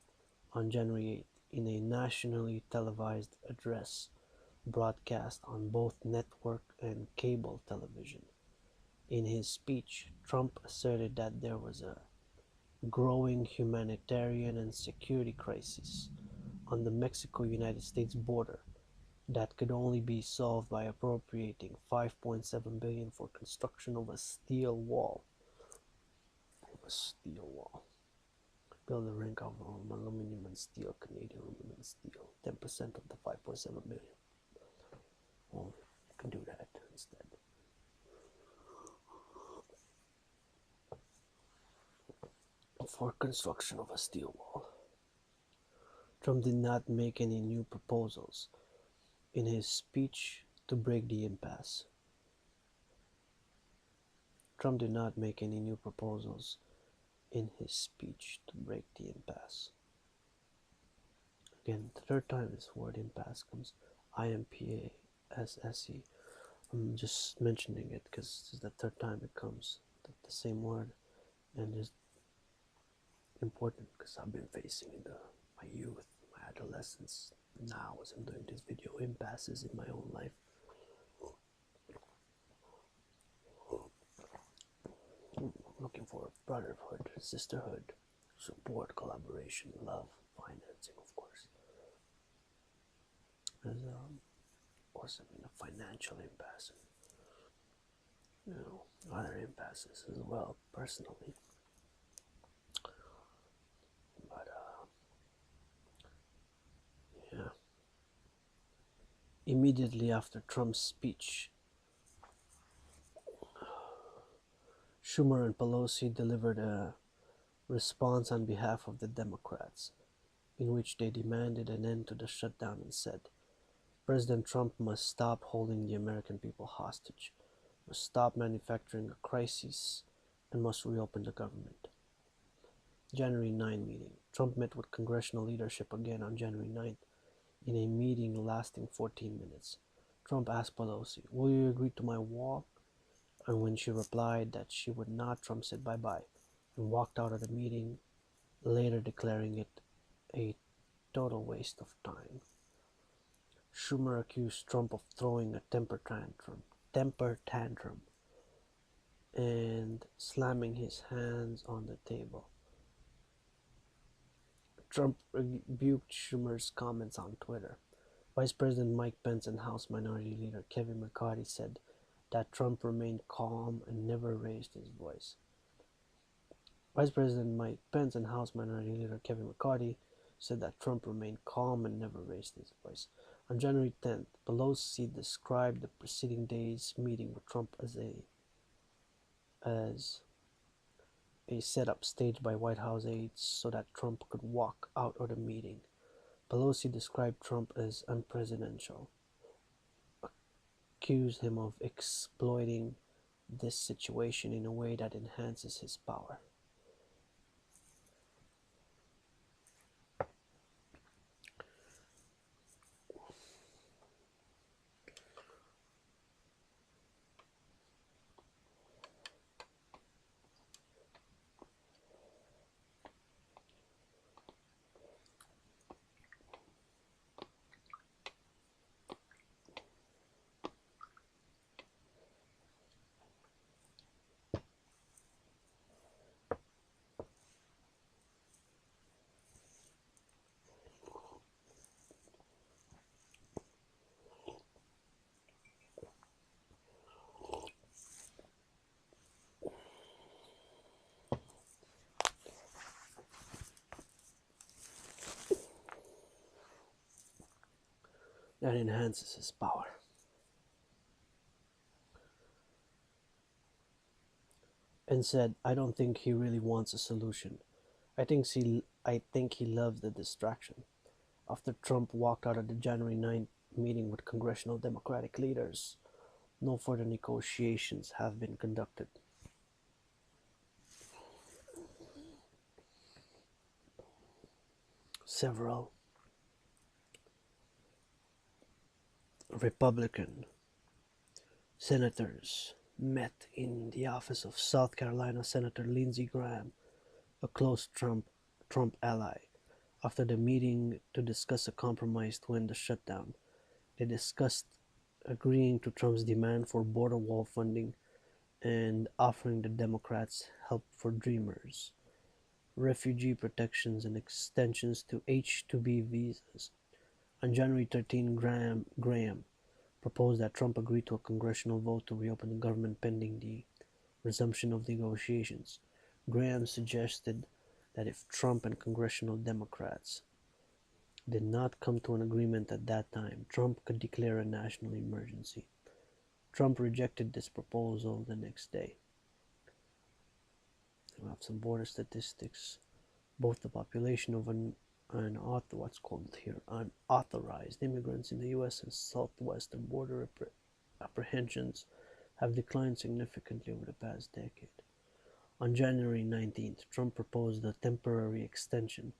on January 8th in a nationally televised address broadcast on both network and cable television. In his speech, Trump asserted that there was a growing humanitarian and security crisis on the Mexico-United States border that could only be solved by appropriating $5.7 billion for construction of a steel wall. Build a rink of aluminum and steel, Canadian aluminum and steel. 10% of the $5.7 billion. Well, you can do that instead. For construction of a steel wall. Trump did not make any new proposals in his speech to break the impasse. Trump did not make any new proposals in his speech to break the impasse. Again, the third time this word impasse comes, IMPASSE. I'm just mentioning it because this is the third time it comes, the same word, and it's important because I've been facing in my youth, my adolescence, now as I'm doing this video, impasses in my own life. Looking for brotherhood, sisterhood, support, collaboration, love, financing, of course. There's of course, I mean, a financial impasse, and, other impasses as well, personally. But yeah. Immediately after Trump's speech, Schumer and Pelosi delivered a response on behalf of the Democrats, in which they demanded an end to the shutdown and said, President Trump must stop holding the American people hostage, must stop manufacturing a crisis, and must reopen the government. January 9 meeting. Trump met with congressional leadership again on January 9th in a meeting lasting 14 minutes. Trump asked Pelosi, "Will you agree to my wall?" And when she replied that she would not, Trump said bye-bye and walked out of the meeting, later declaring it a total waste of time. Schumer accused Trump of throwing a temper tantrum, and slamming his hands on the table. Trump rebuked Schumer's comments on Twitter. Vice President Mike Pence and House Minority Leader Kevin McCarthy said that Trump remained calm and never raised his voice. Vice President Mike Pence and House Minority Leader Kevin McCarthy said that Trump remained calm and never raised his voice. On January 10th, Pelosi described the preceding day's meeting with Trump as a setup staged by White House aides so that Trump could walk out of the meeting. Pelosi described Trump as unpresidential, accused him of exploiting this situation in a way that enhances his power. That enhances his power. And said, "I don't think he really wants a solution. I think he loves the distraction." After Trump walked out of the January 9th meeting with congressional Democratic leaders, no further negotiations have been conducted. Several Republican senators met in the office of South Carolina Senator Lindsey Graham, a close Trump ally, after the meeting to discuss a compromise to end the shutdown. They discussed agreeing to Trump's demand for border wall funding and offering the Democrats help for Dreamers, refugee protections, and extensions to H-2B visas. On January 13, Graham proposed that Trump agree to a congressional vote to reopen the government pending the resumption of negotiations. Graham suggested that if Trump and congressional Democrats did not come to an agreement at that time, Trump could declare a national emergency. Trump rejected this proposal the next day. We have some border statistics. Both the population of what's called here unauthorized immigrants in the U.S. and southwestern border apprehensions have declined significantly over the past decade. On January 19th, Trump proposed a temporary extension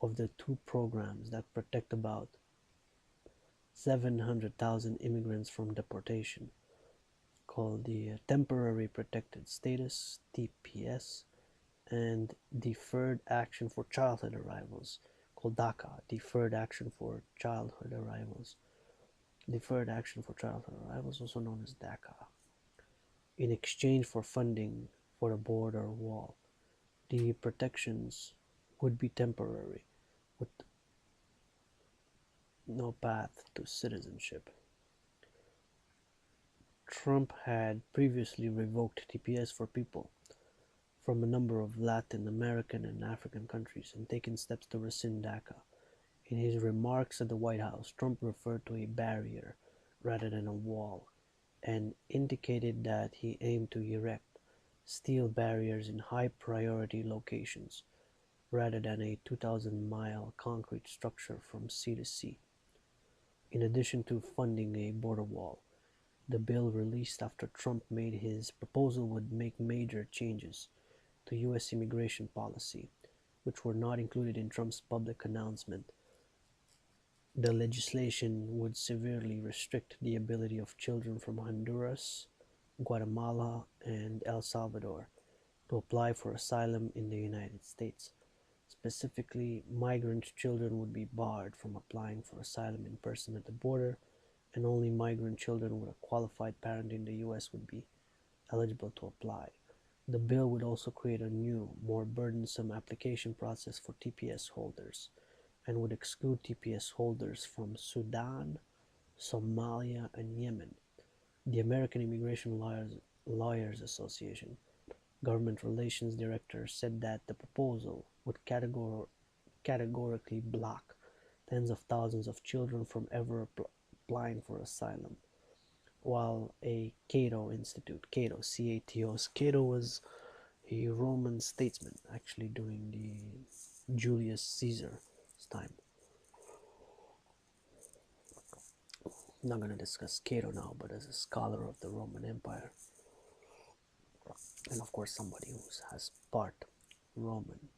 of the two programs that protect about 700,000 immigrants from deportation, called the Temporary Protected Status, TPS, and Deferred Action for Childhood Arrivals, called DACA, Deferred Action for Childhood Arrivals. Deferred Action for Childhood Arrivals, also known as DACA, in exchange for funding for a border wall. The protections would be temporary, with no path to citizenship. Trump had previously revoked TPS for people from a number of Latin American and African countries and taken steps to rescind DACA. In his remarks at the White House, Trump referred to a barrier rather than a wall and indicated that he aimed to erect steel barriers in high-priority locations, rather than a 2,000-mile concrete structure from sea to sea. In addition to funding a border wall, the bill released after Trump made his proposal would make major changes to U.S. immigration policy, which were not included in Trump's public announcement. The legislation would severely restrict the ability of children from Honduras, Guatemala, and El Salvador to apply for asylum in the United States. Specifically, migrant children would be barred from applying for asylum in person at the border, and only migrant children with a qualified parent in the U.S. would be eligible to apply. The bill would also create a new, more burdensome application process for TPS holders and would exclude TPS holders from Sudan, Somalia, and Yemen. The American Immigration Lawyers Association government relations director said that the proposal would categorically block tens of thousands of children from ever applying for asylum. While a Cato Institute, Cato, C-A-T-O, Cato was a Roman statesman actually during the Julius Caesar's time. I'm not going to discuss Cato now, but as a scholar of the Roman Empire, and of course somebody who has part Roman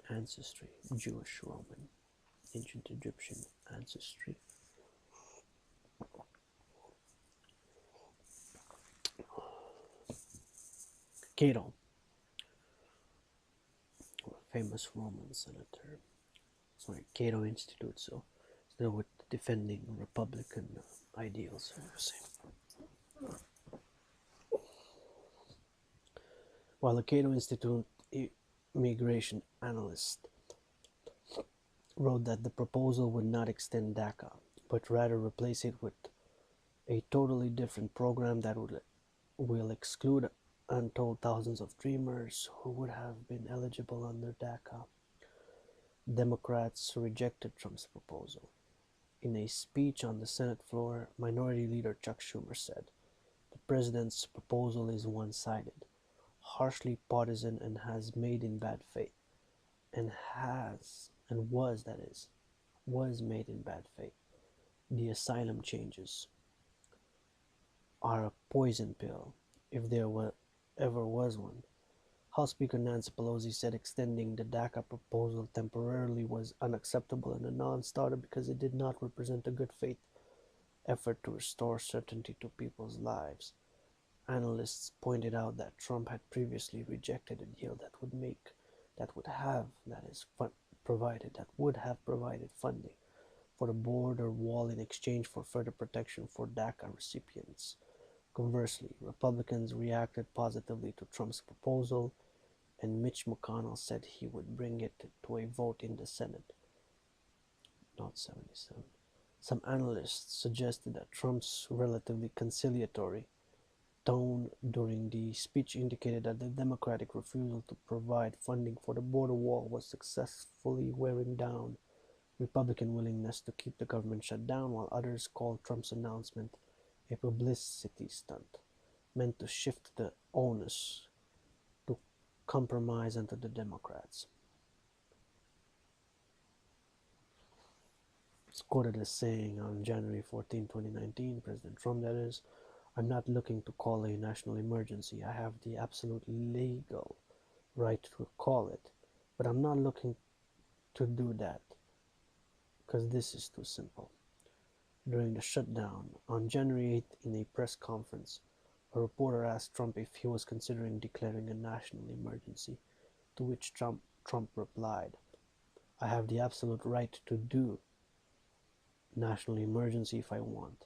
ancestry, Jewish Roman, ancient Egyptian ancestry. Cato, famous Roman senator. Sorry, Cato Institute, so still with defending Republican ideals. While the Cato Institute immigration analyst wrote that the proposal would not extend DACA, but rather replace it with a totally different program that will exclude untold thousands of dreamers who would have been eligible under DACA. Democrats rejected Trump's proposal. In a speech on the Senate floor, Minority Leader Chuck Schumer said, "The president's proposal is one-sided, harshly partisan, and has made in bad faith, was made in bad faith. The asylum changes are a poison pill, if there ever was one." House Speaker Nancy Pelosi said extending the DACA proposal temporarily was unacceptable and a non-starter because it did not represent a good faith effort to restore certainty to people's lives. Analysts pointed out that Trump had previously rejected a deal that would have provided funding for the border wall in exchange for further protection for DACA recipients. Conversely, Republicans reacted positively to Trump's proposal, and Mitch McConnell said he would bring it to a vote in the Senate. Not 77. Some analysts suggested that Trump's relatively conciliatory tone during the speech indicated that the Democratic refusal to provide funding for the border wall was successfully wearing down Republican willingness to keep the government shut down, while others called Trump's announcement a publicity stunt meant to shift the onus to compromise onto the Democrats. It's quoted as saying on January 14, 2019, President Trump, that is, "I'm not looking to call a national emergency. I have the absolute legal right to call it, but I'm not looking to do that because this is too simple." During the shutdown on January 8th in a press conference, a reporter asked Trump if he was considering declaring a national emergency, to which Trump replied, "I have the absolute right to do national emergency if I want,"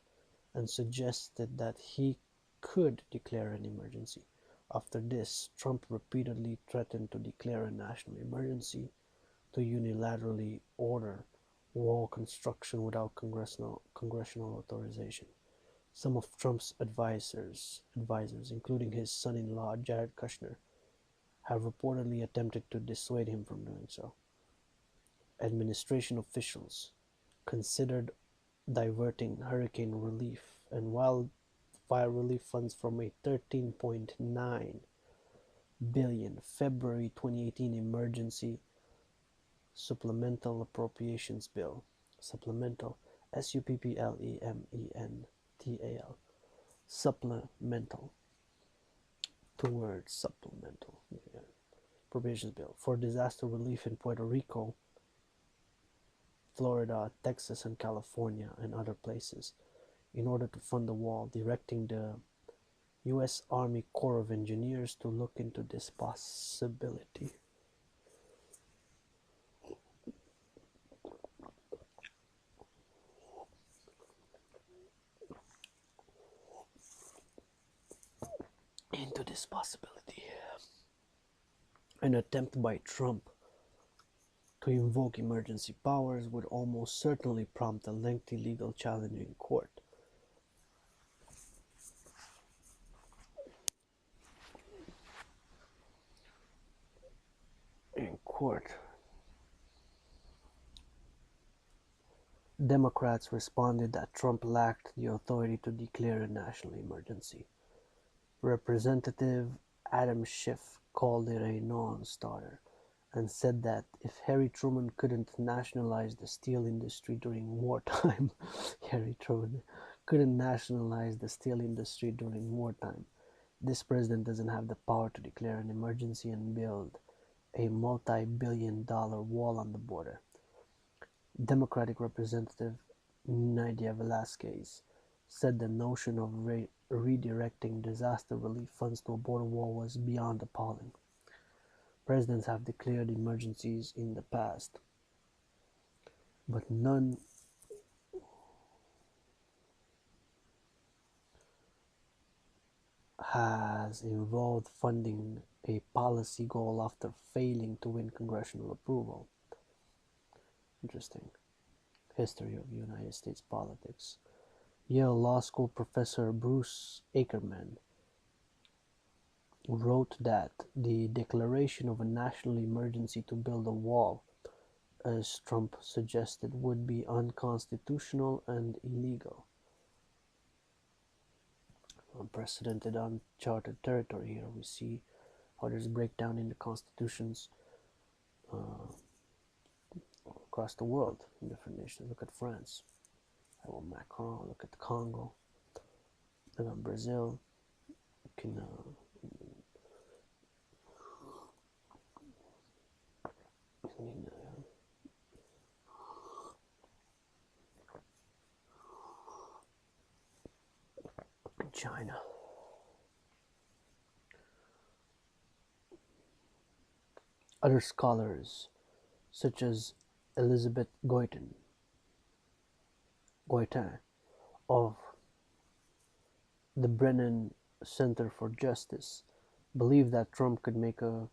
and suggested that he could declare an emergency. After this, Trump repeatedly threatened to declare a national emergency, to unilaterally order wall construction without congressional authorization. Some of Trump's advisors, including his son-in-law Jared Kushner, have reportedly attempted to dissuade him from doing so. Administration officials considered diverting hurricane relief and fire relief funds from a 13.9 billion February 2018 emergency supplemental appropriations bill. Supplemental, supplemental, supplemental, two words, supplemental, yeah. Appropriations bill for disaster relief in Puerto Rico, Florida, Texas, and California, and other places, in order to fund the wall, directing the U.S. Army Corps of Engineers to look into this possibility. An attempt by Trump to invoke emergency powers would almost certainly prompt a lengthy legal challenge in court. In court, Democrats responded that Trump lacked the authority to declare a national emergency. Representative Adam Schiff called it a non-starter and said that if Harry Truman couldn't nationalize the steel industry during wartime, Harry Truman couldn't nationalize the steel industry during wartime, this president doesn't have the power to declare an emergency and build a multi-billion-dollar wall on the border. Democratic Representative Nydia Velasquez said the notion of redirecting disaster relief funds to a border wall was beyond appalling. Presidents have declared emergencies in the past, but none has involved funding a policy goal after failing to win congressional approval. Interesting. History of United States politics. Yale Law School professor Bruce Ackerman wrote that the declaration of a national emergency to build a wall, as Trump suggested, would be unconstitutional and illegal. Unprecedented, uncharted territory here. We see how there's a breakdown in the constitutions across the world in different nations. Look at France. Macron. Look at Congo. Look at Brazil. Look in, China. Other scholars, such as Elizabeth Goitin of the Brennan Center for Justice, believe that Trump could make a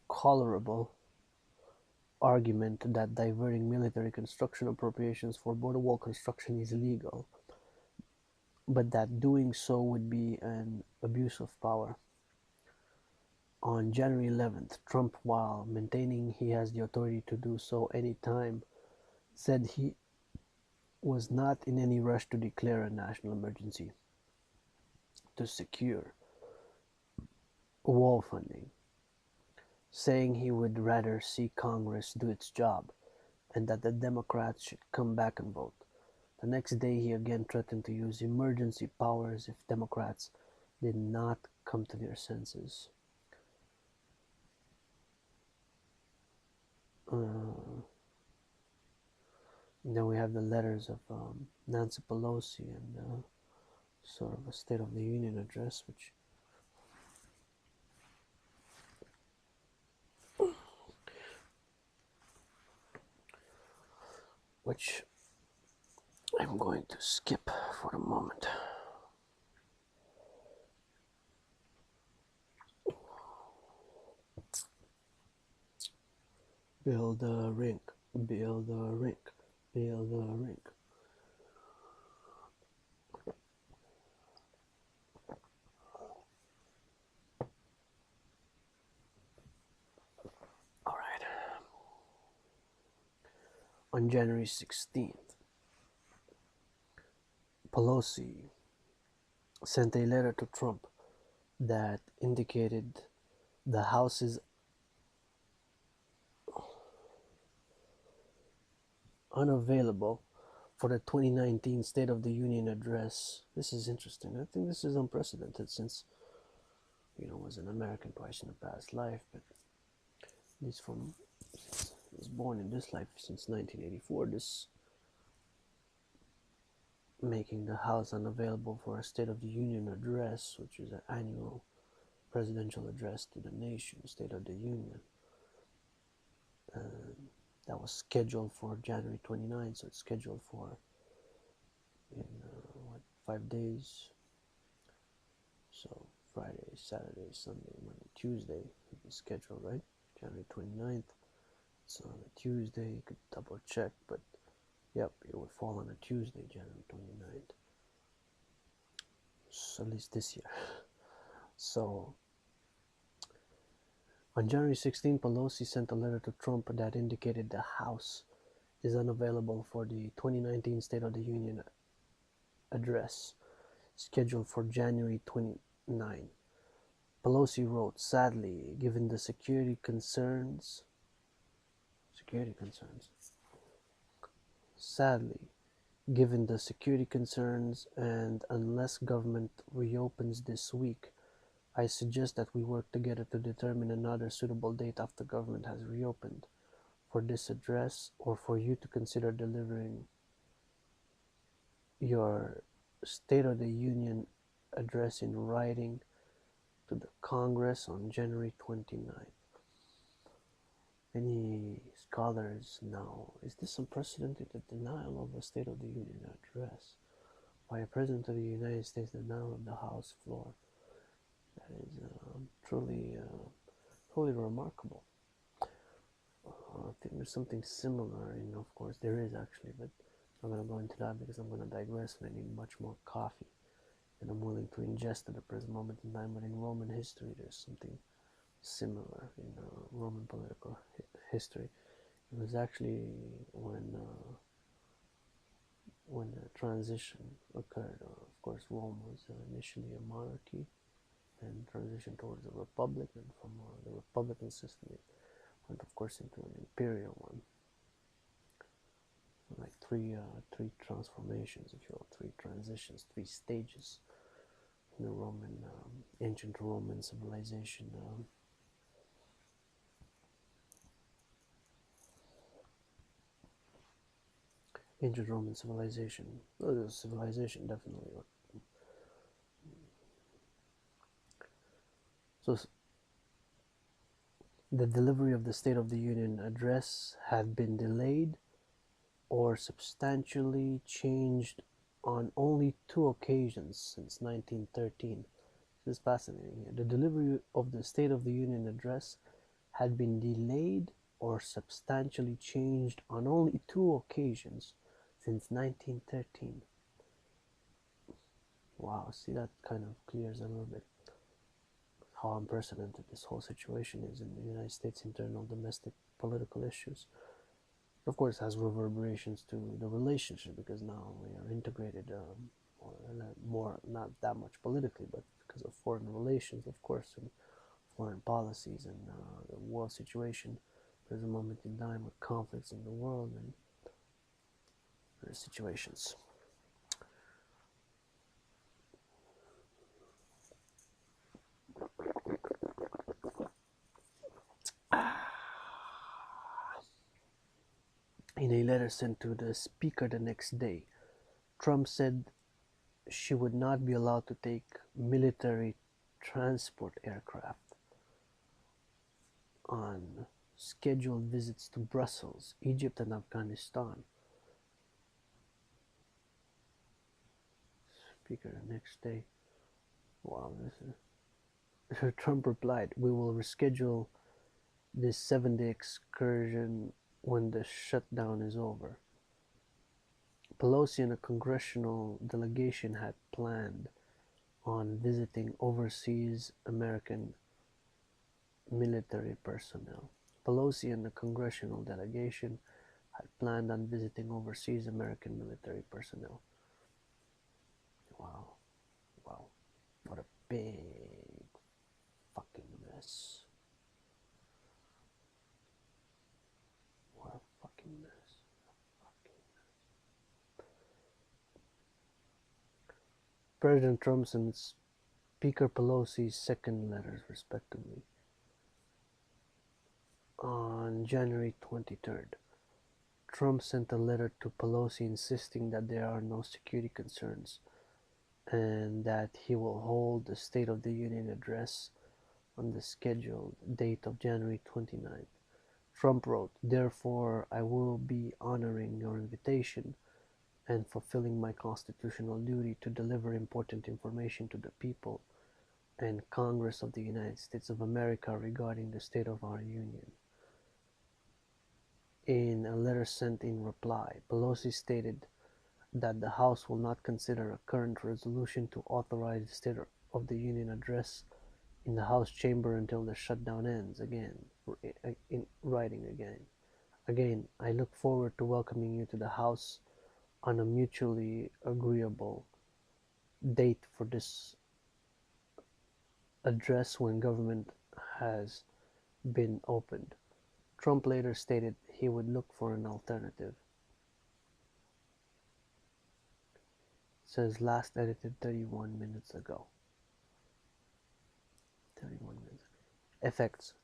colorable argument that diverting military construction appropriations for border wall construction is illegal, but that doing so would be an abuse of power. On January 11th, Trump, while maintaining he has the authority to do so anytime, said he was not in any rush to declare a national emergency to secure wall funding, saying he would rather see Congress do its job and that the Democrats should come back and vote. The next day, he again threatened to use emergency powers if Democrats did not come to their senses. Then we have the letters of Nancy Pelosi and sort of a State of the Union address, which I'm going to skip for the moment. Build a rink, build a rink, build a rink. All right. On January 16th, Pelosi sent a letter to Trump that indicated the House is unavailable for the 2019 State of the Union address. This is interesting. I think this is unprecedented since, I was an American twice in a past life, but at least from I was born in this life since 1984. This making the House unavailable for a State of the Union address, which is an annual presidential address to the nation, State of the Union. That was scheduled for January 29th, so it's scheduled for in 5 days. So Friday, Saturday, Sunday, Monday, Tuesday is scheduled, right? January 29th. It's on a Tuesday. You could double check, but yep, it would fall on a Tuesday, January 29th. So at least this year. So on January 16, Pelosi sent a letter to Trump that indicated the House is unavailable for the 2019 State of the Union address, scheduled for January 29. Pelosi wrote, sadly, given the security concerns, sadly, given the security concerns and unless government reopens this week, I suggest that we work together to determine another suitable date after government has reopened for this address, or for you to consider delivering your State of the Union address in writing to the Congress on January 29th. Many scholars now, is this unprecedented, the denial of a State of the Union address by a President of the United States, the denial of the House floor? That is truly remarkable. I think there's something similar, of course there is actually, but I'm not going to go into that because I'm going to digress and I need much more coffee than I'm willing to ingest at the present moment in time. But in Roman history, there's something similar in Roman political history. It was actually when the transition occurred. Of course, Rome was initially a monarchy and transitioned towards a republic, and from the republican system it went, of course, into an imperial one. Like three transformations, if you will, three transitions, three stages in the Roman ancient Roman civilization. Ancient Roman civilization. Well, it was civilization, definitely. So the delivery of the State of the Union address had been delayed or substantially changed on only 2 occasions since 1913. This is fascinating here. The delivery of the State of the Union address had been delayed or substantially changed on only 2 occasions since 1913. Wow, see, that kind of clears a little bit how unprecedented this whole situation is in the United States internal domestic political issues. Of course, it has reverberations to the relationship because now we are integrated, more, not that much politically, but because of foreign relations, of course, and foreign policies and the world situation. There's a moment in time with conflicts in the world and there's situations. In a letter sent to the speaker the next day, Trump said she would not be allowed to take military transport aircraft on scheduled visits to Brussels, Egypt, and Afghanistan. Speaker the next day. Wow, Trump replied, "We will reschedule this 7-day excursion when the shutdown is over." Pelosi and a congressional delegation had planned on visiting overseas American military personnel. Pelosi and the congressional delegation had planned on visiting overseas American military personnel. Wow. Wow. big fucking mess. What a fucking mess. President Trump's and Speaker Pelosi's second letters, respectively. On January 23rd, Trump sent a letter to Pelosi insisting that there are no security concerns and that he will hold the State of the Union address on the scheduled date of January 29th. Trump wrote, "Therefore, I will be honoring your invitation and fulfilling my constitutional duty to deliver important information to the people and Congress of the United States of America regarding the state of our union." In a letter sent in reply, Pelosi stated that the House will not consider a current resolution to authorize the State of the Union address in the House chamber until the shutdown ends. Again, in writing again. Again, I look forward to welcoming you to the House on a mutually agreeable date for this address when government has been opened. Trump later stated he would look for an alternative. It says last edited 31 minutes ago. 31 minutes. Effects.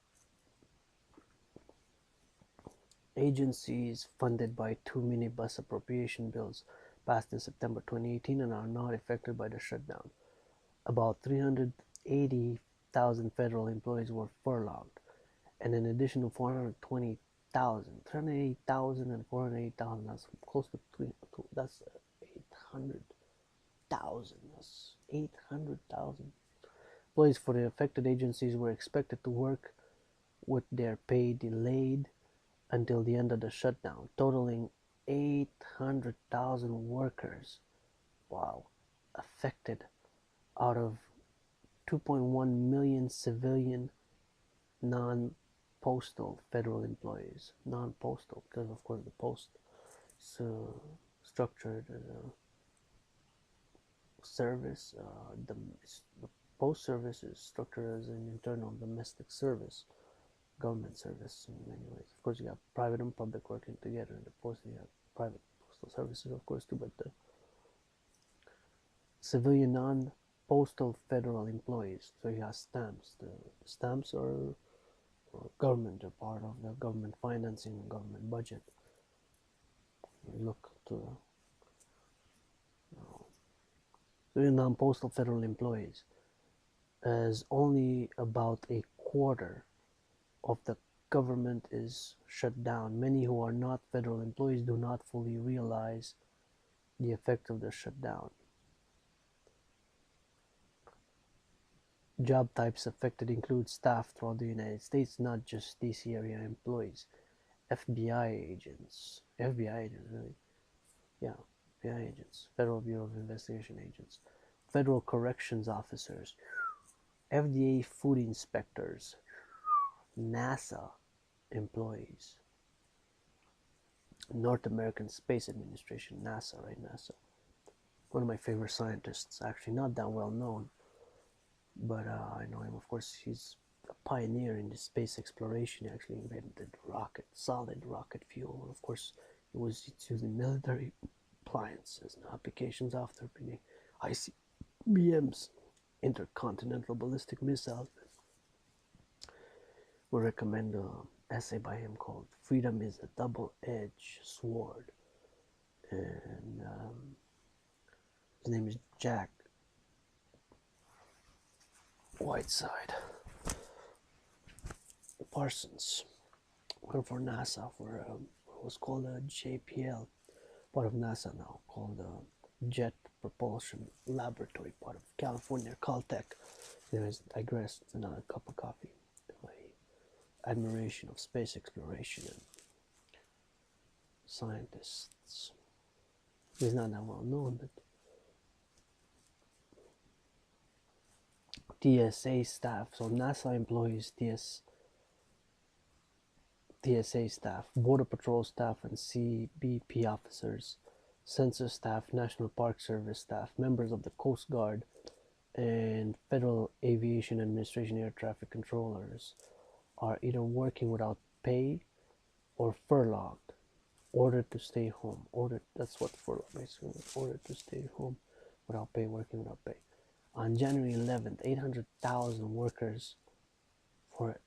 Agencies funded by two minibus appropriation bills passed in September 2018 and are not affected by the shutdown. About 380,000 federal employees were furloughed, and an additional 380,000 and 480,000, that's close to that's 800,000. That's 800,000. Employees for the affected agencies were expected to work with their pay delayed until the end of the shutdown, totaling 800,000 workers. Wow, affected out of 2.1 million civilian non-postal federal employees. Non-postal, because of course the post is structured as a service. The post service is structured as an internal domestic service, government service in many ways. Of course, you have private and public working together. In the post, you have private postal services, of course, too, but the civilian non-postal federal employees. So you have stamps. The stamps are government, are part of the government financing and government budget. You look to civilian non-postal federal employees as only about a quarter of the government is shut down. Many who are not federal employees do not fully realize the effect of the shutdown. Job types affected include staff throughout the United States, not just DC area employees. FBI agents, really? Yeah, FBI agents, Federal Bureau of Investigation agents, federal corrections officers, FDA food inspectors, NASA employees, North American Space Administration, NASA, right? NASA. One of my favorite scientists, actually not that well known, but I know him. Of course, he's a pioneer in the space exploration. He actually invented solid rocket fuel. Of course, it's used in military appliances and applications after being ICBMs, intercontinental ballistic missiles. We recommend an essay by him called "Freedom is a Double-Edged Sword," and his name is Jack Whiteside Parsons. Worked for NASA for what was called a JPL, part of NASA now, called Jet Propulsion Laboratory, part of California, Caltech. Anyways, I digress. It's another cup of coffee. My admiration of space exploration and scientists. He's not that well known, but TSA staff, so NASA employees, TSA staff, Border Patrol staff and CBP officers, Census staff, National Park Service staff, members of the Coast Guard, and Federal Aviation Administration air traffic controllers are either working without pay or furloughed, ordered to stay home. That's what furlough basically means. Ordered to stay home without pay, working without pay. On January 11th, 800,000 workers for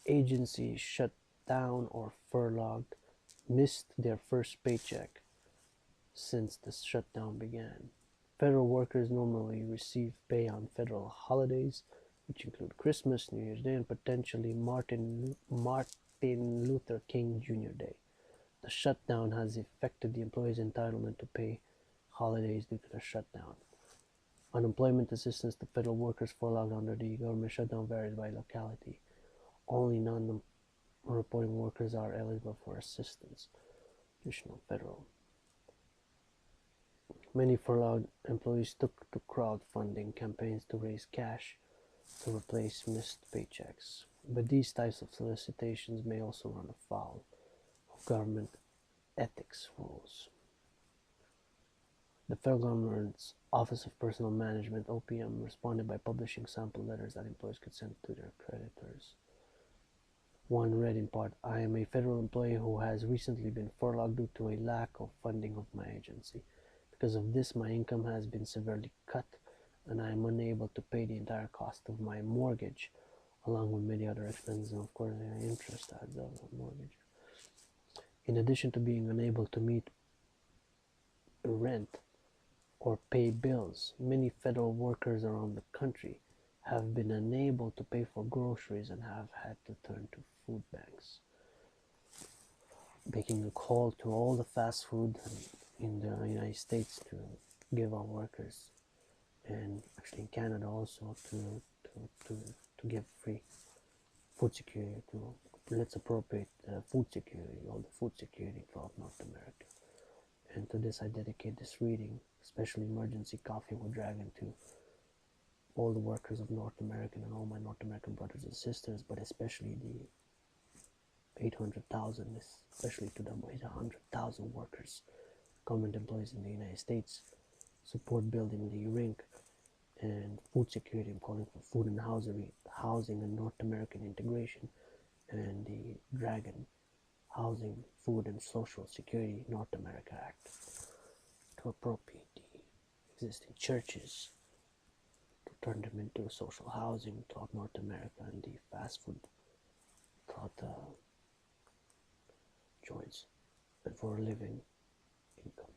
agencies shut down or furloughed missed their first paycheck since the shutdown began. Federal workers normally receive pay on federal holidays, which include Christmas, New Year's Day, and potentially Martin Luther King Jr. Day. The shutdown has affected the employees' entitlement to pay holidays due to the shutdown. Unemployment assistance to federal workers furloughed under the government shutdown varies by locality. Only non-reporting workers are eligible for assistance. Additional federal. Many furloughed employees took to crowdfunding campaigns to raise cash to replace missed paychecks. But these types of solicitations may also run afoul of government ethics rules. The federal government's Office of Personnel Management, OPM, responded by publishing sample letters that employees could send to their creditors. One read in part, "I am a federal employee who has recently been furloughed due to a lack of funding of my agency. Because of this, my income has been severely cut, and I am unable to pay the entire cost of my mortgage, along with many other expenses, and of course, the interest adds up on mortgage. In addition to being unable to meet rent or pay bills, many federal workers around the country have been unable to pay for groceries and have had to turn to food banks, making a call to all the fast food in the United States to give our workers, and actually in Canada also, to give free food security. Let's appropriate food security, all the food security throughout North America. And to this I dedicate this reading, especially Emergency Coffee with Dragan, to all the workers of North America and all my North American brothers and sisters, but especially the 800,000, especially to them 800,000 workers, government employees in the United States. Support building the Rink and food security. I'm calling for food and housing and North American integration, and the Dragan Housing, Food and Social Security North America Act to appropriate the existing churches to turn them into social housing throughout North America, and the fast food throughout the joints, and for a living income.